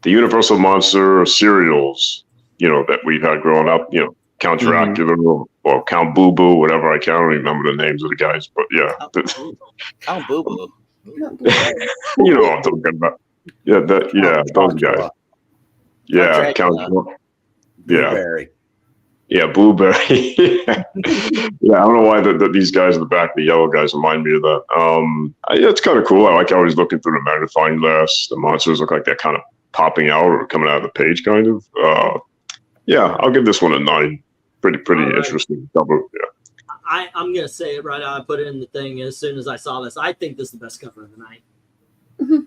the Universal Monster cereals, that we've had growing up, Count Dracula or Count Boo Boo, whatever. I can't remember the names of the guys, but yeah. Count Boo Boo. You know what I'm talking about. Yeah, those guys. Yeah, Count. Yeah. Blueberry. Yeah, Blueberry. Yeah, I don't know why these guys in the back, the yellow guys, remind me of that. Yeah, it's kind of cool. I like how he's looking through the magnifying glass. The monsters look like they're kind of popping out or coming out of the page, kind of. Yeah, I'll give this one a 9. Pretty interesting. Double. Yeah. I'm gonna say it right now. I put it in the thing as soon as I saw this. I think this is the best cover of the night.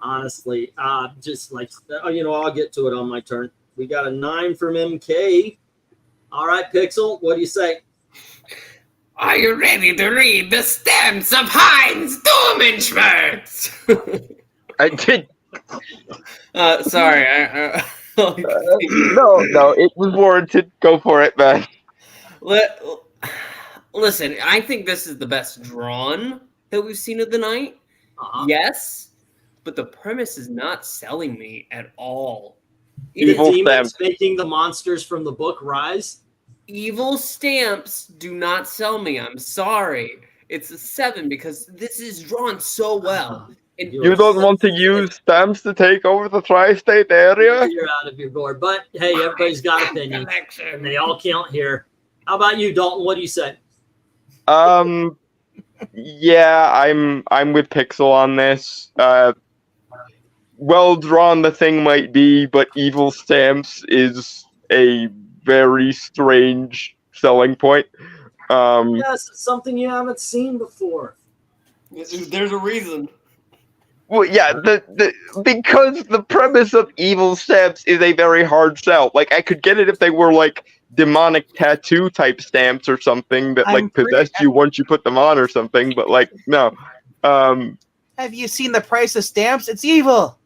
Honestly, just like I'll get to it on my turn. We got a 9 from MK. All right, Pixel, what do you say? Are you ready to read the stamps of Heinz Domenschmerz? I did. Sorry. No, it was warranted. Go for it, man. Listen, I think this is the best drawn that we've seen of the night. Yes, but the premise is not selling me at all. The demons making the monsters from the book rise? Evil stamps do not sell me. I'm sorry. It's a 7 because this is drawn so well. You don't want to use stamps to take over the tri-state area? You're out of your gourd. But hey, everybody's got opinions, and they all count here. How about you, Dalton? What do you say? Yeah, I'm with Pixel on this. Well drawn the thing might be, but evil stamps is a very strange selling point. Yes, it's something you haven't seen before. There's a reason. Well, yeah, because the premise of evil stamps is a very hard sell. Like, I could get it if they were like demonic tattoo type stamps or something that possessed you once you put them on or something. But like, no. Have you seen the price of stamps? It's evil.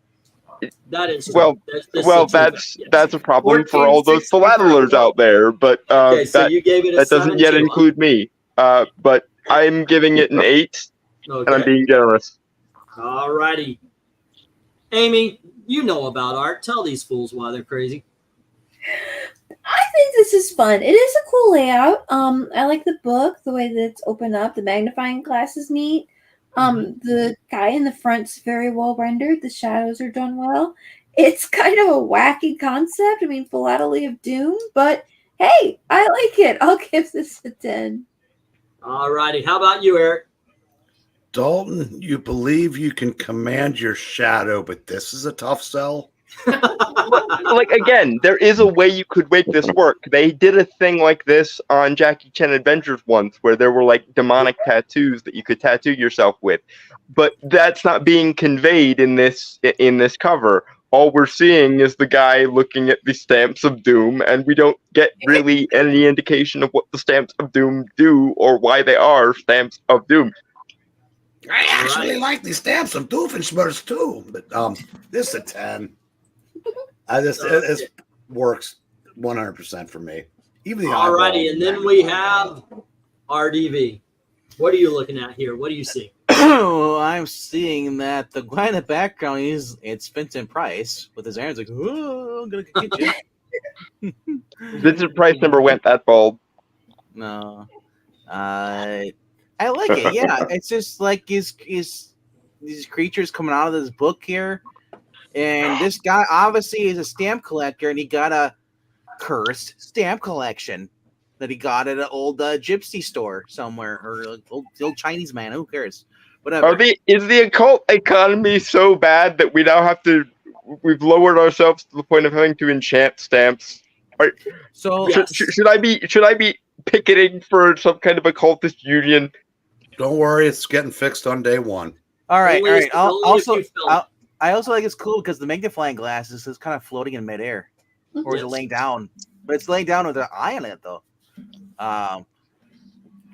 That is that's a problem for all those philatelers out there. But so you gave it a that doesn't yet include me. But I'm giving it an 8, and I'm being generous. All righty, Amy, you know about art. Tell these fools why they're crazy. I think this is fun. It is a cool layout. I like the book, the way that it's opened up. The magnifying glass is neat. The guy in the front's very well rendered. The shadows are done well. It's kind of a wacky concept. I mean, Philately of Doom, but hey, I like it. I'll give this a 10. All righty. How about you, Eric? Dalton, you believe you can command your shadow, but this is a tough sell. Like, again, there is a way you could make this work. They did a thing like this on Jackie Chan Adventures once, where there were like demonic tattoos that you could tattoo yourself with, but that's not being conveyed in this cover. All we're seeing is the guy looking at the stamps of doom, and we don't get really any indication of what the stamps of doom do or why they are stamps of doom. I actually like the stamps of Doofenshmirtz too, but this is a 10. It works 100% for me. Even the Alrighty, and then we have RDV. What are you looking at here? What do you see? I'm seeing that the guy in the background it's Vincent Price with his hands like, oh, I'm gonna get you. Vincent Price never went that bald. No, I like it. Yeah, it's just like these creatures coming out of this book here, and this guy obviously is a stamp collector, and he got a cursed stamp collection that he got at an old gypsy store somewhere, or old Chinese man. Who cares? Whatever. Is the occult economy so bad that we now we've lowered ourselves to the point of having to enchant stamps? So should I be picketing for some kind of occultist union? Don't worry, it's getting fixed on day one. All right. I also think it's cool because the magnifying glass is kind of floating in midair, or is it laying down? But it's laying down with an eye on it, though.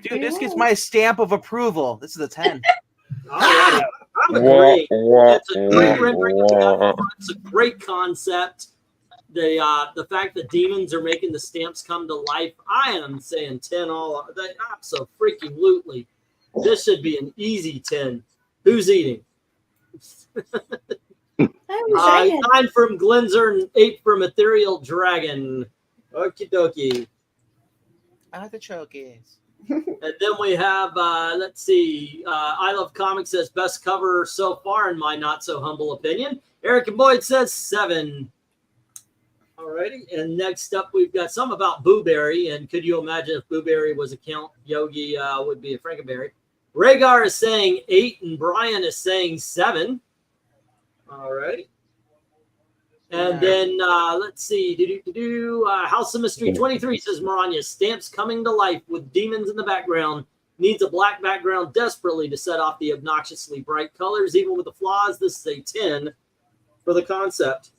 Dude, this gets my stamp of approval. This is a 10. I'm agreeing. It's a great rendering. It's a great concept. The fact that demons are making the stamps come to life, I am saying 10 all. Absolutely. This should be an easy 10. Who's eating? 9 from Glenzer and 8 from Ethereal Dragon. Okie dokie. I like the chokies. And then we have, let's see, I Love Comics says best cover so far in my not so humble opinion. Eric and Boyd says 7. Alrighty, and next up we've got some about Booberry, and could you imagine if Booberry was a Count Yogi would be a Frankenberry? Rhaegar is saying 8, and Brian is saying 7. Alrighty. And then, let's see, House of Mystery 23 says, Maranya, stamps coming to life with demons in the background. Needs a black background desperately to set off the obnoxiously bright colors. Even with the flaws, this is a 10 for the concept.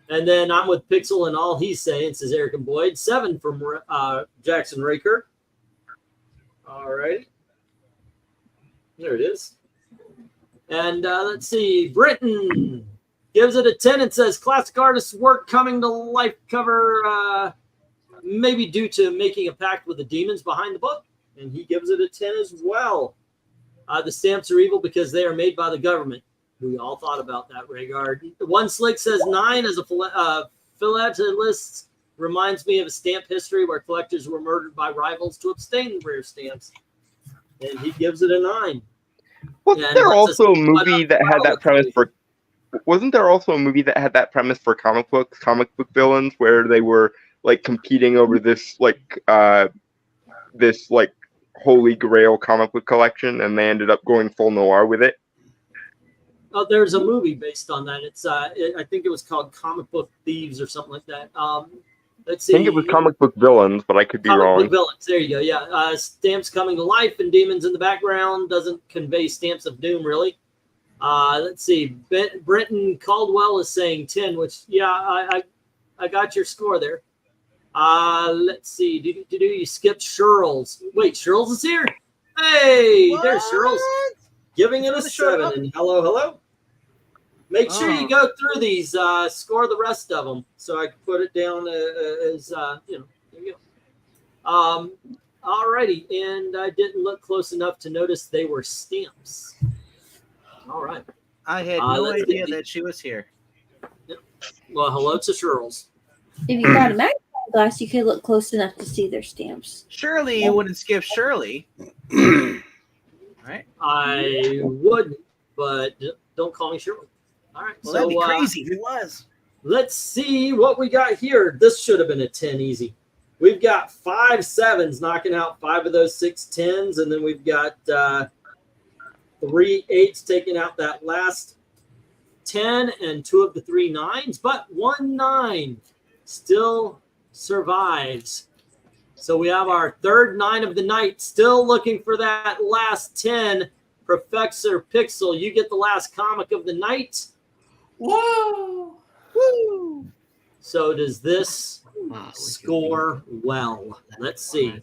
And then I'm with Pixel and all he's saying, says Eric and Boyd. 7 from Jackson Raker. All right. There it is. And let's see, Britton gives it a 10 and says classic artist's work coming to life cover, maybe due to making a pact with the demons behind the book. And he gives it a 10 as well. The stamps are evil because they are made by the government. We all thought about that, Rhaegar. One Slick says 9 as a philatelist reminds me of a stamp history where collectors were murdered by rivals to abstain rare stamps. And he gives it a 9. Wasn't there also a movie that had that premise for? Wasn't there also a movie that had that premise for comic book villains, where they were like competing over this holy grail comic book collection, and they ended up going full noir with it? Oh, there's a movie based on that. It's I think it was called Comic Book Thieves or something like that. Let's see. I think it was Comic Book Villains, but I could be wrong. Comic Book Villains. There you go. Yeah, stamps coming to life and demons in the background doesn't convey stamps of doom really. Let's see. Brenton Caldwell is saying 10, which I got your score there. Let's see. You skipped Shirls. Wait, Shirls is here. Hey, there's Shirls. Giving it a 7. And hello. Make sure you go through these, score the rest of them, so I can put it down as there you go. Alrighty, and I didn't look close enough to notice they were stamps. All right. I had no idea that she was here. Yep. Well, hello to Shirls. If you got a magnifying glass, you could look close enough to see their stamps. Surely you wouldn't skip Shirley. Right? I wouldn't, but don't call me Shirley. All right. Well, that'd be crazy if it was. Let's see what we got here. This should have been a 10 easy. We've got 5 7s knocking out 5 of those 6 10s, and then we've got 3 8s, taking out that last 10 and 2 of the 3 9s, but 1 9 still survives. So we have our third 9 of the night, still looking for that last 10. Professor Pixel, you get the last comic of the night. Whoa! Woo! So does this score well? Let's see.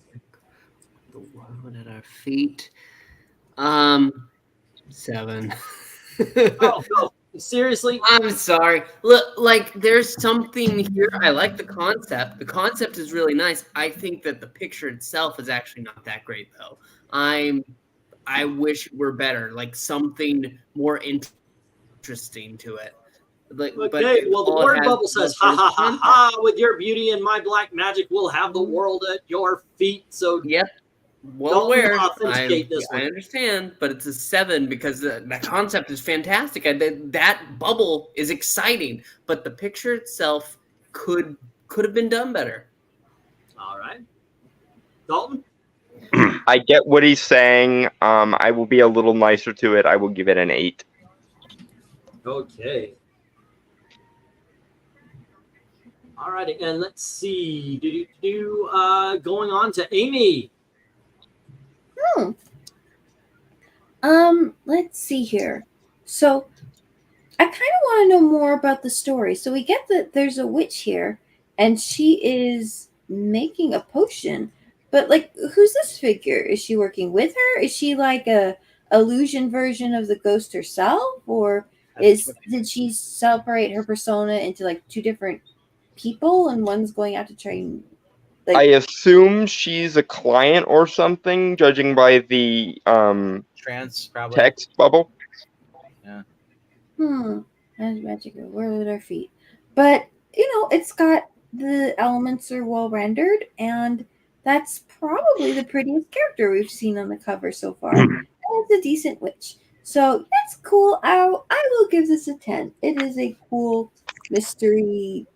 The one at our feet. 7. Oh, no. Seriously? I'm sorry. Look, like there's something here. I like the concept. The concept is really nice. I think that the picture itself is actually not that great, though. I wish it were better, like something more interesting to it. Like, okay, well, the word bubble says, ha ha ha ha, with your beauty and my black magic, we'll have the world at your feet. So, yep. Well aware. Authenticate this one. I understand, but it's a 7 because the concept is fantastic. That bubble is exciting, but the picture itself could have been done better. All right. Dalton? I get what he's saying. I will be a little nicer to it. I will give it an 8. Okay. All righty, and let's see. Going on to Amy. Let's see here. So I kind of want to know more about the story. So we get that there's a witch here and she is making a potion. But like, who's this figure? Is she working with her? Is she like a illusion version of the ghost herself? Or did she separate her persona into like 2 different people and one's going out to train? I assume she's a client or something, judging by the text bubble. Yeah. Magic where at our feet. But it's got the elements are well rendered, and that's probably the prettiest character we've seen on the cover so far. And it's a decent witch. So that's cool. I will give this a 10. It is a cool mystery,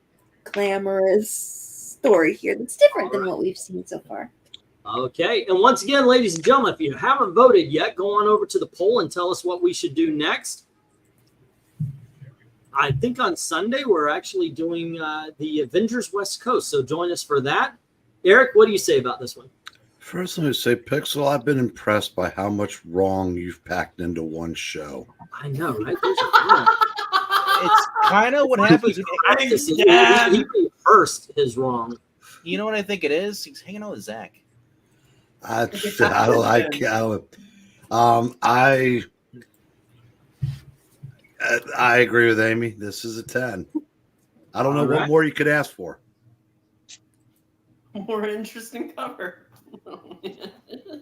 glamorous story here that's different than what we've seen so far. Okay, and once again, ladies and gentlemen, if you haven't voted yet, go on over to the poll and tell us what we should do next. I think on Sunday we're actually doing the Avengers West Coast, so join us for that. Eric, what do you say about this one? First, let me say, Pixel, I've been impressed by how much wrong you've packed into one show. I know, right? It's kind of what happens. He first is wrong. You know what I think it is? He's hanging out with Zach. I agree with Amy. This is a 10. I don't know what more you could ask for. More interesting cover.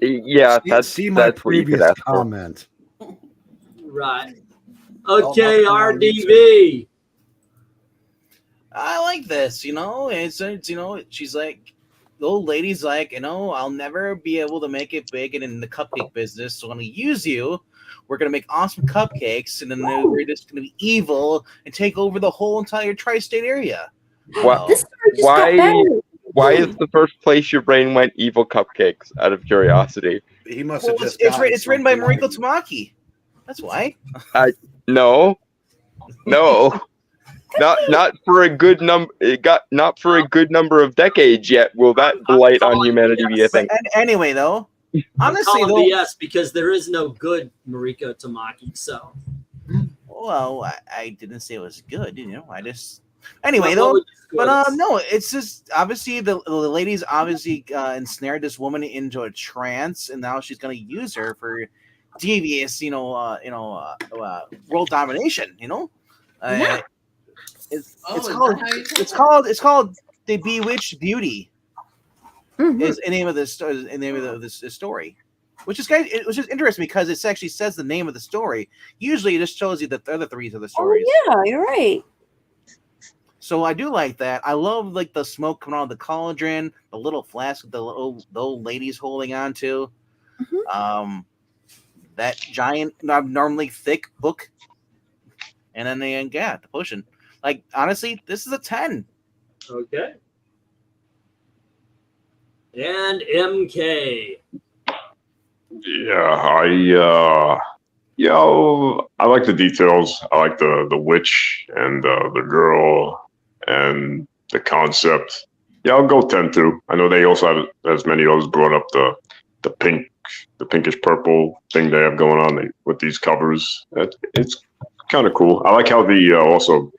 Yeah, that's my that's what you could previous ask comment. Right. Okay, RDV. I like this, it's she's like, the old lady's like, I'll never be able to make it big and in the cupcake business, so I'm going to use you. We're going to make awesome cupcakes, and then we're just going to be evil and take over the whole entire tri-state area. Why is the first place your brain went evil cupcakes, out of curiosity? He must have just it's written by Mariko Tamaki. That's why. No. Not for a good number. Not for a good number of decades yet. Will that blight on humanity be a thing? Anyway, though, honestly, though, yes, because there is no good Mariko Tamaki. So, well, I didn't say it was good. I just anyway though. But no, it's just obviously the lady's obviously ensnared this woman into a trance, and now she's gonna use her for devious, world domination. It's called The Bewitched Beauty. Is the name of this story, which is interesting because it actually says the name of the story. Usually, it just shows you the other 3 of the stories. Oh yeah, you're right. So I do like that. I love like the smoke coming out of the cauldron, the little flask that the old lady's holding on to. That giant, abnormally thick book, and then the potion. Like honestly, this is a 10. Okay. And MK. Yeah, I like the details. I like the witch and the girl and the concept. Yeah, I'll go 10 too. I know they also have, as many others brought up, the pinkish purple thing they have going on with these covers. It's kind of cool. I like how the also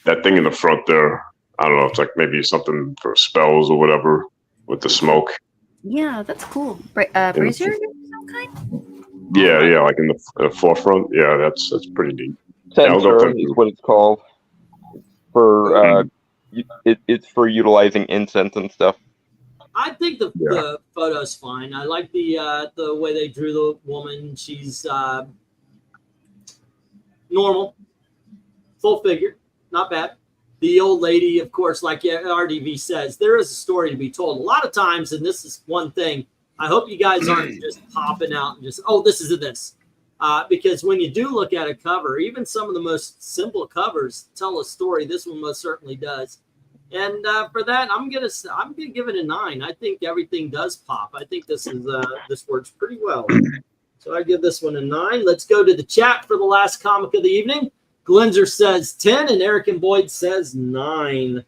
that thing in the front there. I don't know. It's like maybe something for spells or whatever with the smoke. Yeah, that's cool. Brazier of some kind? Yeah, like in the forefront. Yeah, that's pretty neat. Censer is what it's called. For it's for utilizing incense and stuff. I think the photo's fine. I like the way they drew the woman. She's normal, full figure, not bad. The old lady, of course, like RDV says, there is a story to be told. A lot of times, and this is one thing, I hope you guys aren't just popping out and just, oh, this is this. Because when you do look at a cover, even some of the most simple covers tell a story. This one most certainly does. And for that, I'm gonna give it a 9. I think everything does pop. I think this works pretty well. So I give this one a 9. Let's go to the chat for the last comic of the evening. Glenzer says 10, and Eric and Boyd says 9.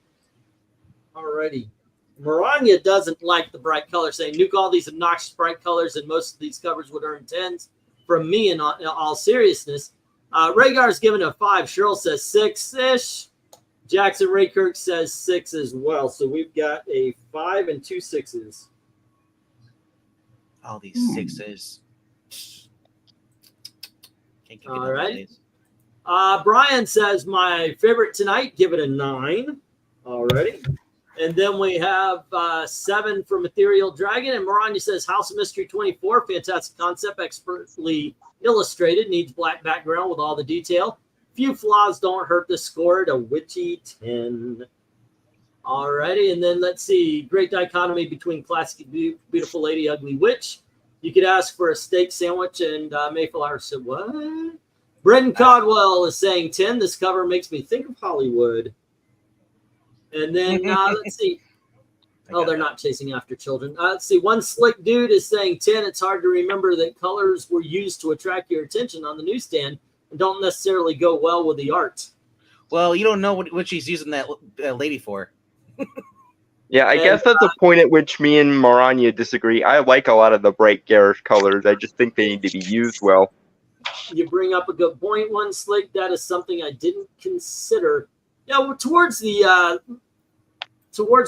Alrighty. Maranya doesn't like the bright color, saying, Nuke, all these obnoxious bright colors, and most of these covers would earn 10s. From me, in all seriousness. Rhaegar's given a 5. Cheryl says 6-ish. Jackson Raykirk says 6 as well. So we've got a 5 and 2 6s. All these 6s. All right. Brian says my favorite tonight. Give it a 9. Already. And then we have 7 from Ethereal Dragon. And Maranya says House of Mystery 24. Fantastic concept. Expertly illustrated. Needs black background with all the detail. Few flaws don't hurt the score. A witchy 10. Alrighty. And then let's see. Great dichotomy between classic beautiful lady, ugly witch. You could ask for a steak sandwich. And Mayflower said, what? Brendan Codwell is saying 10. This cover makes me think of Hollywood. And then let's see. Oh, they're not chasing after children. Let's see. One slick dude is saying 10. It's hard to remember that colors were used to attract your attention on the newsstand and don't necessarily go well with the art. Well, you don't know what she's using that lady for. Yeah, I guess that's a point at which me and Maranya disagree. I like a lot of the bright garish colors. I just think they need to be used well. You bring up a good point, One Slick. That is something I didn't consider. Yeah, towards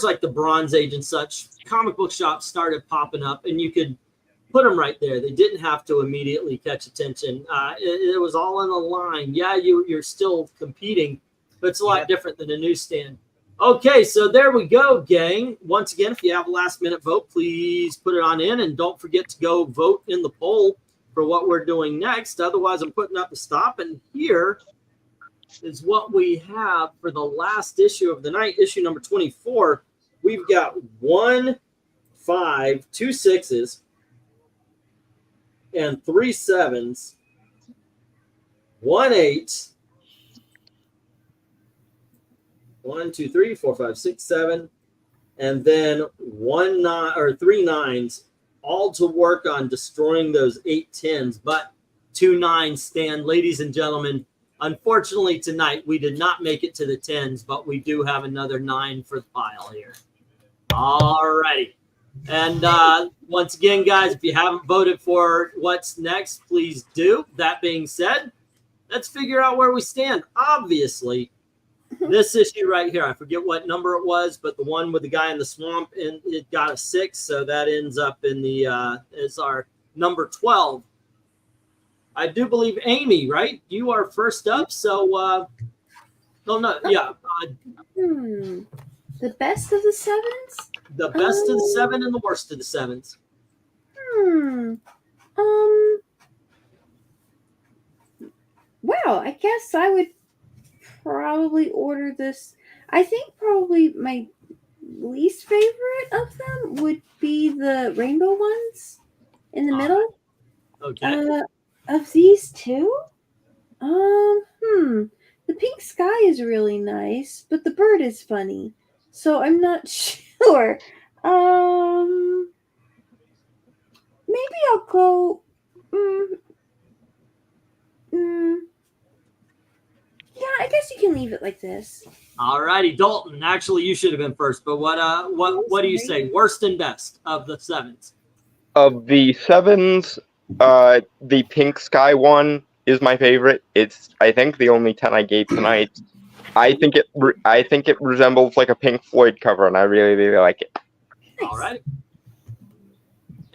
like the Bronze Age and such, comic book shops started popping up, and you could put them right there. They didn't have to immediately catch attention. It was all in a line. Yeah, you're still competing, but it's a lot different than a newsstand. Okay, so there we go, gang. Once again, if you have a last-minute vote, please put it on in, and don't forget to go vote in the poll for what we're doing next. Otherwise, I'm putting up a stop, and here is what we have for the last issue of the night, issue number 24. We've got 1 5, 2 6s, and 3 7s, 1 8, 1 2 3 4 5 6 7, and then 1 9 or 3 9s, all to work on destroying those 8 10s, but 2 9s stand. Ladies and gentlemen, unfortunately tonight we did not make it to the 10s, but we do have another 9 for the pile here. All righty. And once again, guys, if you haven't voted for what's next, please do. That being said, let's figure out where we stand. Obviously, this issue right here, I forget what number it was, but the one with the guy in the swamp, and it got a 6, so that ends up in the as our number 12. I do believe Amy, right? You are first up, so The best of the 7s? The best of the 7 and the worst of the 7s. Well, I guess I would probably order this. I think probably my least favorite of them would be the rainbow ones in the middle. Okay. Of these two? The pink sky is really nice, but the bird is funny. So I'm not sure. Maybe I'll go. Yeah, I guess you can leave it like this. All righty, Dalton. Actually, you should have been first. But what do you say? Worst and best of the 7s? Of the 7s, the Pink Sky one is my favorite. It's, I think, the only 10 I gave tonight. I think it resembles like a Pink Floyd cover, and I really, really like it. All right.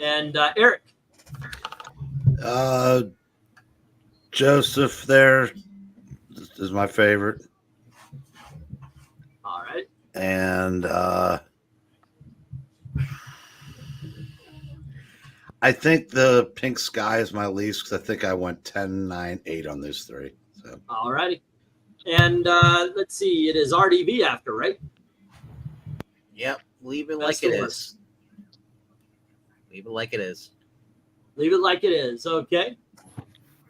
And Eric. Joseph there is my favorite. All right. And I think the Pink Sky is my least because I think I went 10, 9, 8 on those 3. So. All righty. And let's see, it is RDV after, right? Yep. Leave it like it is. Leave it like it is. Leave it like it is. Okay.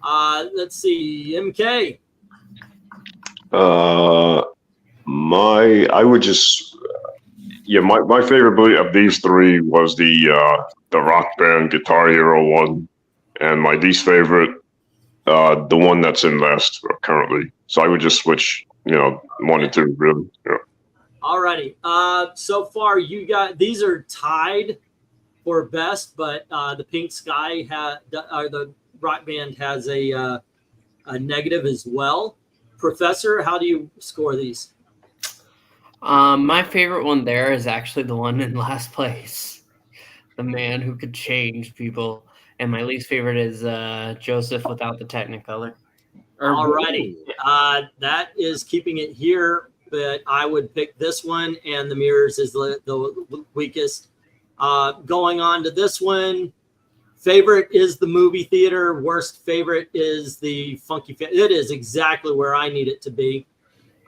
Let's see, MK. My favorite of these 3 was the Rock Band Guitar Hero one, and my least favorite, the one that's in last currently. So I would just switch, 1 and 2, really. Yeah. All righty. So far, you got these are tied for best, but the Pink Sky the Rock Band has a negative as well. Professor, how do you score these? My favorite one there is actually the one in last place, the man who could change people, and my least favorite is Joseph without the Technicolor. Alrighty, that is keeping it here, but I would pick this one, and the mirrors is the weakest. Going on to this one, favorite is the movie theater. Worst favorite is the funky. It is exactly where I need it to be.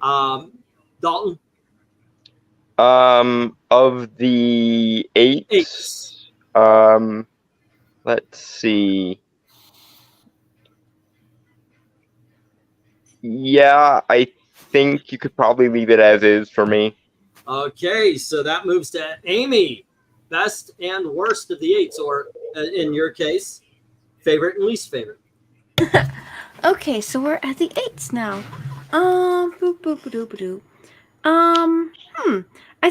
Dalton. Of the 8, let's see. Yeah, I think you could probably leave it as is for me. Okay, so that moves to Amy. Best and worst of the 8s, or in your case, favorite and least favorite. Okay, so we're at the 8s now. I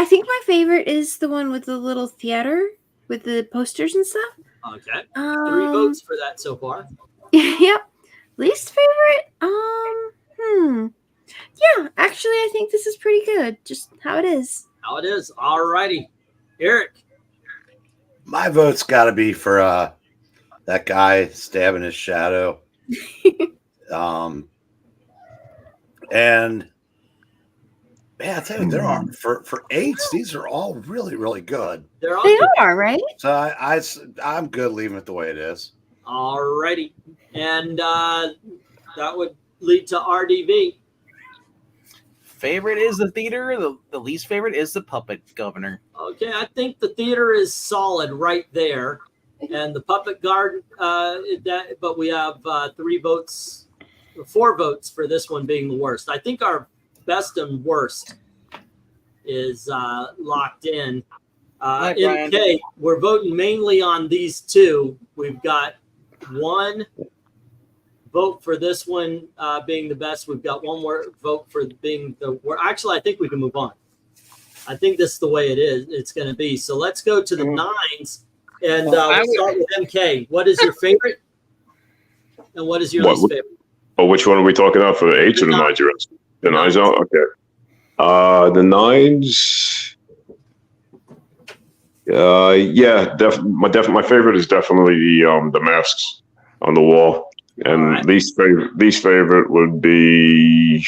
think my favorite is the one with the little theater with the posters and stuff. Okay. 3 votes for that so far. Yep. Least favorite? Yeah, actually I think this is pretty good. Just how it is. How it is. All righty. Eric. My vote's gotta be for that guy stabbing his shadow. And man, I tell you, there are for 8s, these are all really, really good. They are, right? So I'm good leaving it the way it is. All righty. And that would lead to RDV. Favorite is the theater. The least favorite is the puppet governor. Okay, I think the theater is solid right there. And the puppet garden, but we have 4 votes for this one being the worst. I think our best and worst is locked in. MK, we're voting mainly on these 2. We've got 1 vote for this one being the best. We've got 1 more vote for being the worst. Actually, I think we can move on. I think this is the way it is. It's going to be. So let's go to the 9s. And we'll start with MK. What is your favorite? And what is your least favorite? Oh, which one are we talking about for the 8s or the 9s? The 9s out? Okay. The 9s. My favorite is definitely the masks on the wall. And right. least favorite would be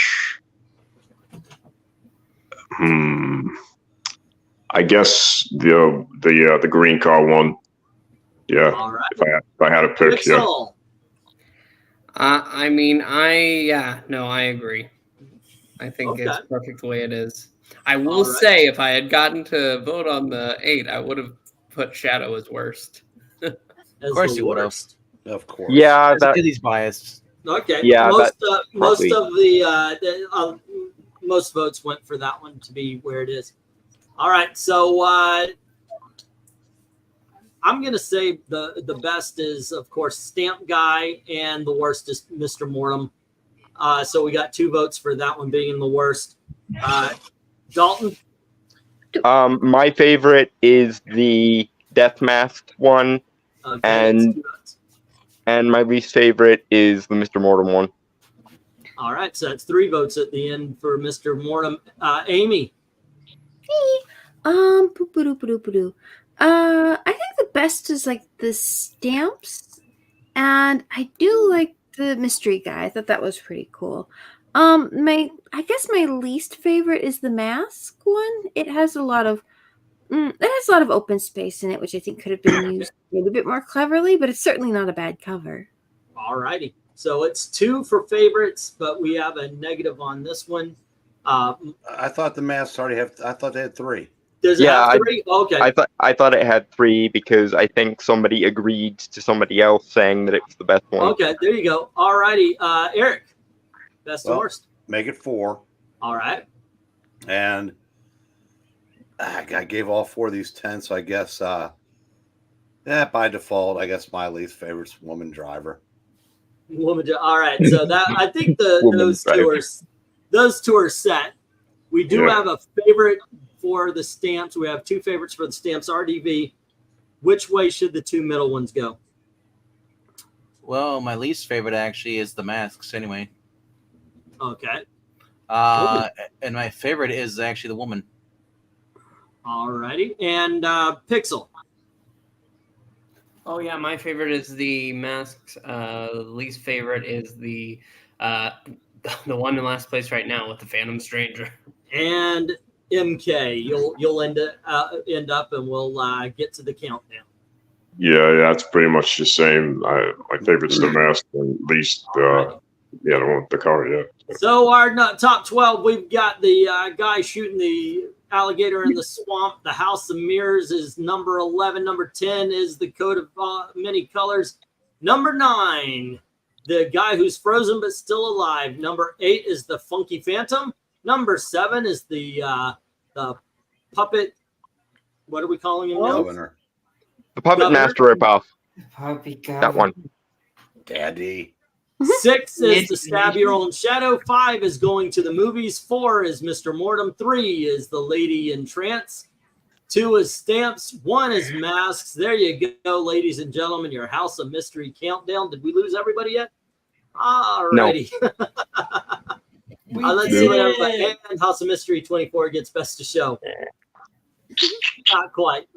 I guess the green car one. Yeah. All right. If I had a pick, yeah. I agree. I think it's perfect the way it is. I will say, if I had gotten to vote on the 8, I would have put Shadow as worst. Of course you would have. Of course. Yeah, because he's biased. Okay. Yeah, most votes went for that one to be where it is. All right. So I I'm going to say the best is, of course, Stamp Guy, and the worst is Mr. Mortem. So we got 2 votes for that one being the worst. Dalton? My favorite is the Death Mask one, Okay, and my least favorite is the Mr. Mortem one. all right, so that's 3 votes at the end for Mr. Mortem. Amy? I think the best is like the stamps, and I do like the mystery guy. I thought that was pretty cool. I guess my least favorite is the mask one. It has a lot of open space in it, which I think could have been used maybe a bit more cleverly, but it's certainly not a bad cover. All righty. So it's 2 for favorites, but we have a negative on this one. I thought the masks already have. I thought they had 3. Does it have 3? Okay. I thought it had 3 because I think somebody agreed to somebody else saying that it was the best one. Okay, there you go. All righty. Eric, best and worst. Make it 4. All right. And I gave all 4 of these 10, so I guess by default, I guess my least favorite's Woman Driver. All right. So that I think those two are set. We do have a favorite for the stamps. We have 2 favorites for the stamps RDV. Which way should the 2 middle ones go? Well, my least favorite actually is the masks anyway. Okay. And my favorite is actually the woman. All righty. And Pixel. Oh yeah, my favorite is the masks. Least favorite is the one in last place right now with the Phantom Stranger. And MK, you'll end up, and we'll get to the countdown. Yeah, it's pretty much the same. My favorite's the mask, and least the one with the car. Yeah. So our top 12, we've got the guy shooting the alligator in the swamp. The House of Mirrors is number 11. Number 10 is the Coat of Many Colors. Number 9, the guy who's frozen but still alive. Number 8 is the Funky Phantom. Number 7 is the puppet. What are we calling him now? The Puppet Master ripoff. That one. Daddy. 6 is to stab your own shadow. 5 is going to the movies. 4 is Mr. Mortem. 3 is the Lady in Trance. 2 is stamps. 1 is masks. There you go, ladies and gentlemen. Your House of Mystery countdown. Did we lose everybody yet? Alrighty. No. Let's see what everybody. And House of Mystery 24 gets best of show. Not quite.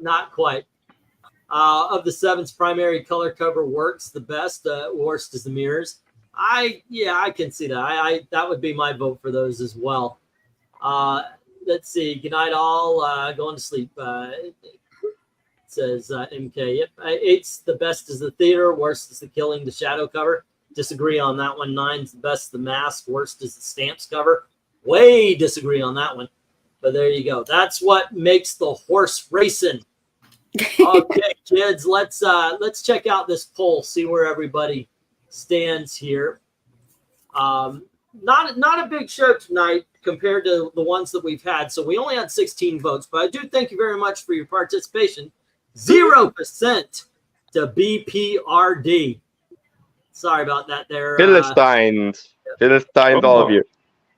Of the 7's primary color cover works the best. Worst is the mirrors. I can see that. That would be my vote for those as well. Let's see. Good night, all. Going to sleep. It says MK. Yep. 8's the best is the theater. Worst is the killing. The shadow cover. Disagree on that one. 9's the best. The mask. Worst is the stamps cover. Way disagree on that one. But there you go. That's what makes the horse racing. Okay, kids, let's check out this poll, see where everybody stands here. Not a big show tonight compared to the ones that we've had, so we only had 16 votes, but I do thank you very much for your participation. 0% to BPRD. Sorry about that there. Philistines, all of you.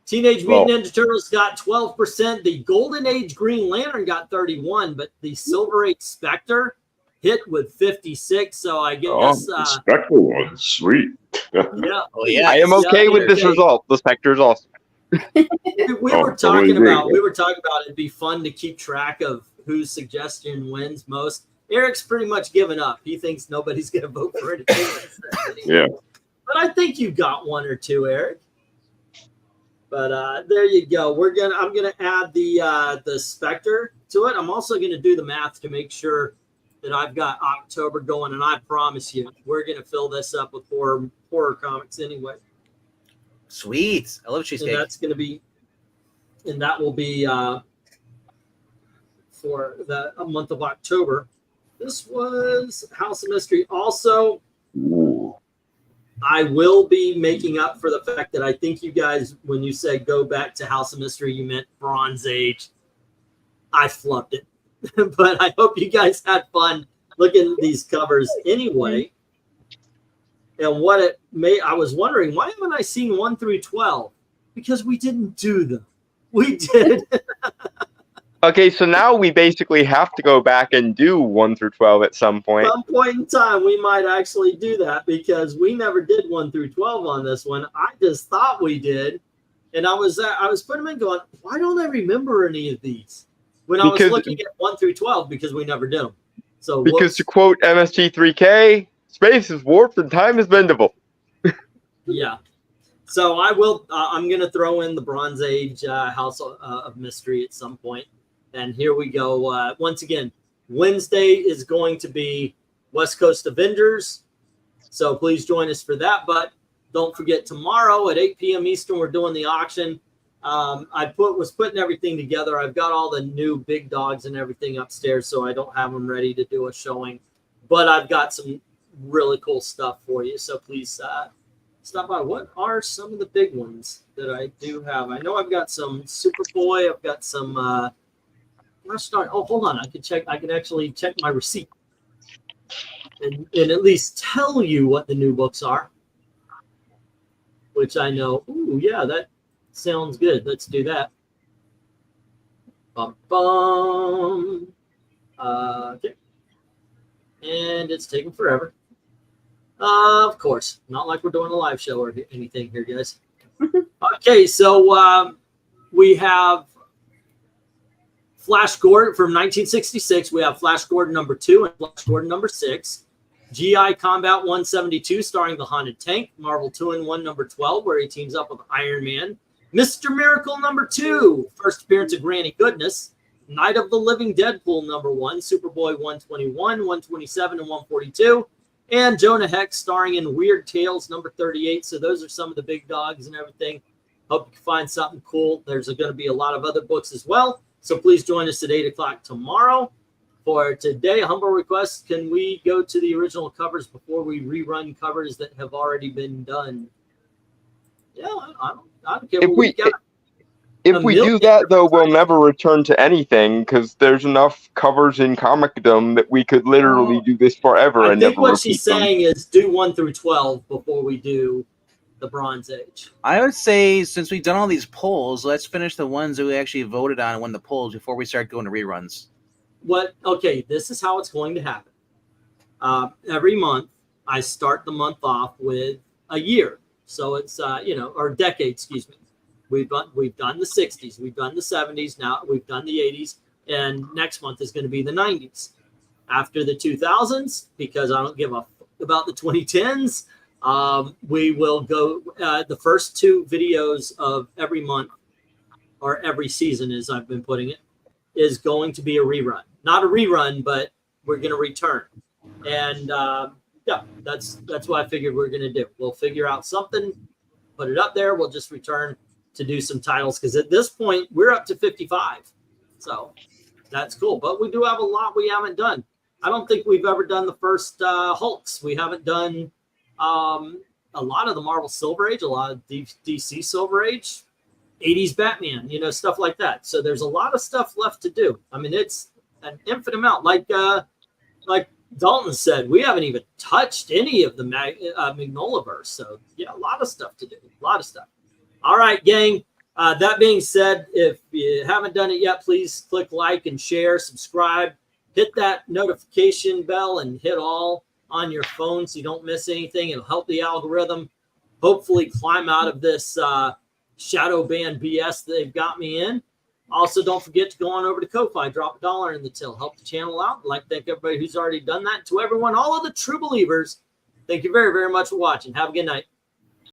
Teenage Mutant Ninja Turtles got 12%. The Golden Age Green Lantern got 31%, but the Silver Age Spectre hit with 56%. So I guess the Spectre one, sweet. Yeah. Oh yeah. I am okay with this result. The Spectre is awesome. We were talking about it'd be fun to keep track of whose suggestion wins most. Eric's pretty much given up. He thinks nobody's going to vote for it. Yeah. But I think you got 1 or 2, Eric. But there you go. I'm gonna add the Spectre to it. I'm also gonna do the math to make sure that I've got October going, and I promise you, we're gonna fill this up with horror comics anyway. Sweet. I love cheesecake. And that's gonna be, and that will be for the month of October. This was House of Mystery. Also, I will be making up for the fact that I think you guys, when you said go back to House of Mystery, you meant Bronze Age. I flubbed it. But I hope you guys had fun looking at these covers anyway. And what it may, I was wondering, why haven't I seen 1 through 12? Because we didn't do them. We did. Okay, so now we basically have to go back and do 1 through 12 at some point. Some point in time, we might actually do that because we never did 1 through 12 on this one. I just thought we did, and I was putting them in going, why don't I remember any of these when I was looking at 1 through 12 because we never did them. So because to quote MST3K, space is warped and time is bendable. Yeah. So I will. I'm going to throw in the Bronze Age House of Mystery at some point. And here we go. Once again, Wednesday is going to be West Coast Avengers. So please join us for that. But don't forget, tomorrow at 8 p.m. Eastern, we're doing the auction. I was putting everything together. I've got all the new big dogs and everything upstairs, so I don't have them ready to do a showing. But I've got some really cool stuff for you. So please stop by. What are some of the big ones that I do have? I know I've got some Superboy. I've got some... Let's start. Oh, hold on. I can check. I can actually check my receipt and at least tell you what the new books are, which I know. Ooh, yeah, that sounds good. Let's do that. Bum, bum. Okay. And it's taking forever. Of course. Not like we're doing a live show or anything here, guys. Okay, so we have Flash Gordon from 1966. We have Flash Gordon number 2 and Flash Gordon number 6. GI Combat 172 starring the Haunted Tank. Marvel 2-in-1 number 12 where he teams up with Iron Man. Mr. Miracle number 2. First appearance of Granny Goodness. Night of the Living Deadpool number 1. Superboy 121, 127, and 142. And Jonah Hex starring in Weird Tales number 38. So those are some of the big dogs and everything. Hope you can find something cool. There's going to be a lot of other books as well. So please join us at 8 o'clock tomorrow. For today, a humble request, can we go to the original covers before we rerun covers that have already been done? Yeah, I don't care. If we do that, though, we'll never return to anything because there's enough covers in comicdom that we could literally do this forever and never repeat them. I think what she's saying is do 1 through 12 before we do the Bronze Age. I would say since we've done all these polls, let's finish the ones that we actually voted on and won the polls before we start going to reruns. Okay, this is how it's going to happen. Every month, I start the month off with a year. So it's, or decade, excuse me. We've done the 60s. We've done the 70s. Now we've done the 80s. And next month is going to be the 90s. After the 2000s, because I don't give a f about the 2010s, we will go the first 2 videos of every month or every season, as I've been putting it, is going to be a rerun. Not a rerun, but we're going to return. And yeah, that's what I figured we're going to do. We'll figure out something, put it up there. We'll just return to do some titles because at this point we're up to 55. So that's cool. But we do have a lot we haven't done. I don't think we've ever done the first Hulks. We haven't done a lot of the Marvel Silver Age, a lot of DC Silver Age, 80s Batman, stuff like that. So there's a lot of stuff left to do. I mean, it's an infinite amount. Like Dalton said, we haven't even touched any of the Magnolaverse. So yeah, a lot of stuff to do. A lot of stuff. All right, gang. That being said, if you haven't done it yet, please click like and share, subscribe, hit that notification bell and hit all on your phone so you don't miss anything. It'll help the algorithm hopefully climb out of this shadow ban BS that they've got me in. Also, don't forget to go on over to Ko-Fi, drop $1 in the till, help the channel out. I'd like to thank everybody who's already done that. To everyone, all of the true believers, thank you very, very much for watching. Have a good night.